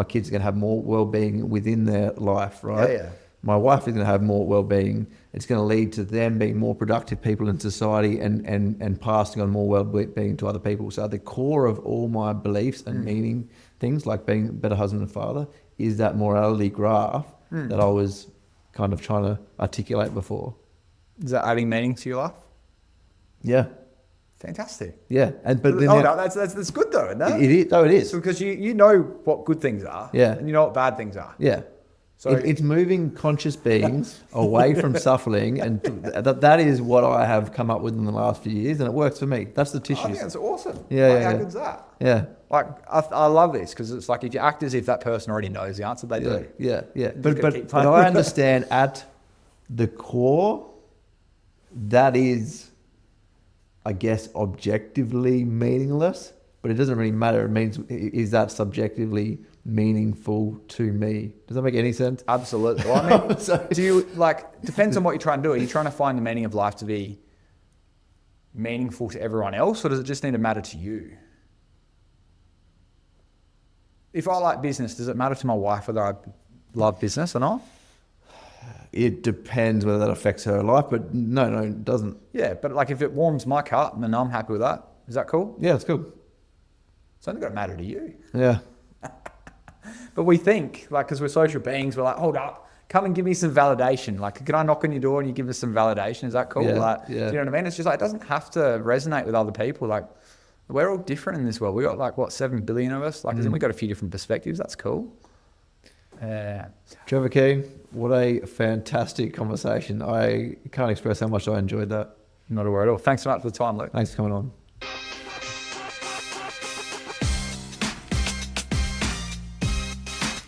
kids are going to have more well-being within their life, right? Yeah. My wife is going to have more well-being. It's going to lead to them being more productive people in society and passing on more well-being to other people. So at the core of all my beliefs and meaning things like being a better husband and father is that morality graph that I was kind of trying to articulate before. Is that adding meaning to your life? Yeah. Fantastic. Yeah. But then that's good though, isn't it? It is. Oh, it is. So because you know what good things are. Yeah. And you know what bad things are. Yeah. So it's moving conscious beings away from suffering, and that is what I have come up with in the last few years, and it works for me. That's the tissues. I think that's awesome. Yeah. How good's that? Yeah. Like I love this because it's like if you act as if that person already knows the answer, they do. Yeah. But I understand at the core, that is, I guess, objectively meaningless, but it doesn't really matter. It means, is that subjectively meaningful to me? Does that make any sense? Absolutely. Well, I mean, do you depends on what you're trying to do. Are you trying to find the meaning of life to be meaningful to everyone else, or does it just need to matter to you? if I like business, does it matter to my wife whether I love business or not? It depends whether that affects her life, but no, it doesn't. Yeah, but like if it warms my cup and I'm happy with that, is that cool? Yeah, it's cool. It's only got to matter to you. Yeah. But we think, like, because we're social beings, we're like, hold up, come and give me some validation. Like, can I knock on your door and you give us some validation? Is that cool? Yeah, Like, do you know what I mean? It's just like, it doesn't have to resonate with other people. Like, we're all different in this world. We got like, what, 7 billion of us? Like, then we got a few different perspectives. That's cool. Trevor Keen, what a fantastic conversation. I can't express how much I enjoyed that. Not a word at all. Thanks so much for the time, Luke. Thanks for coming on.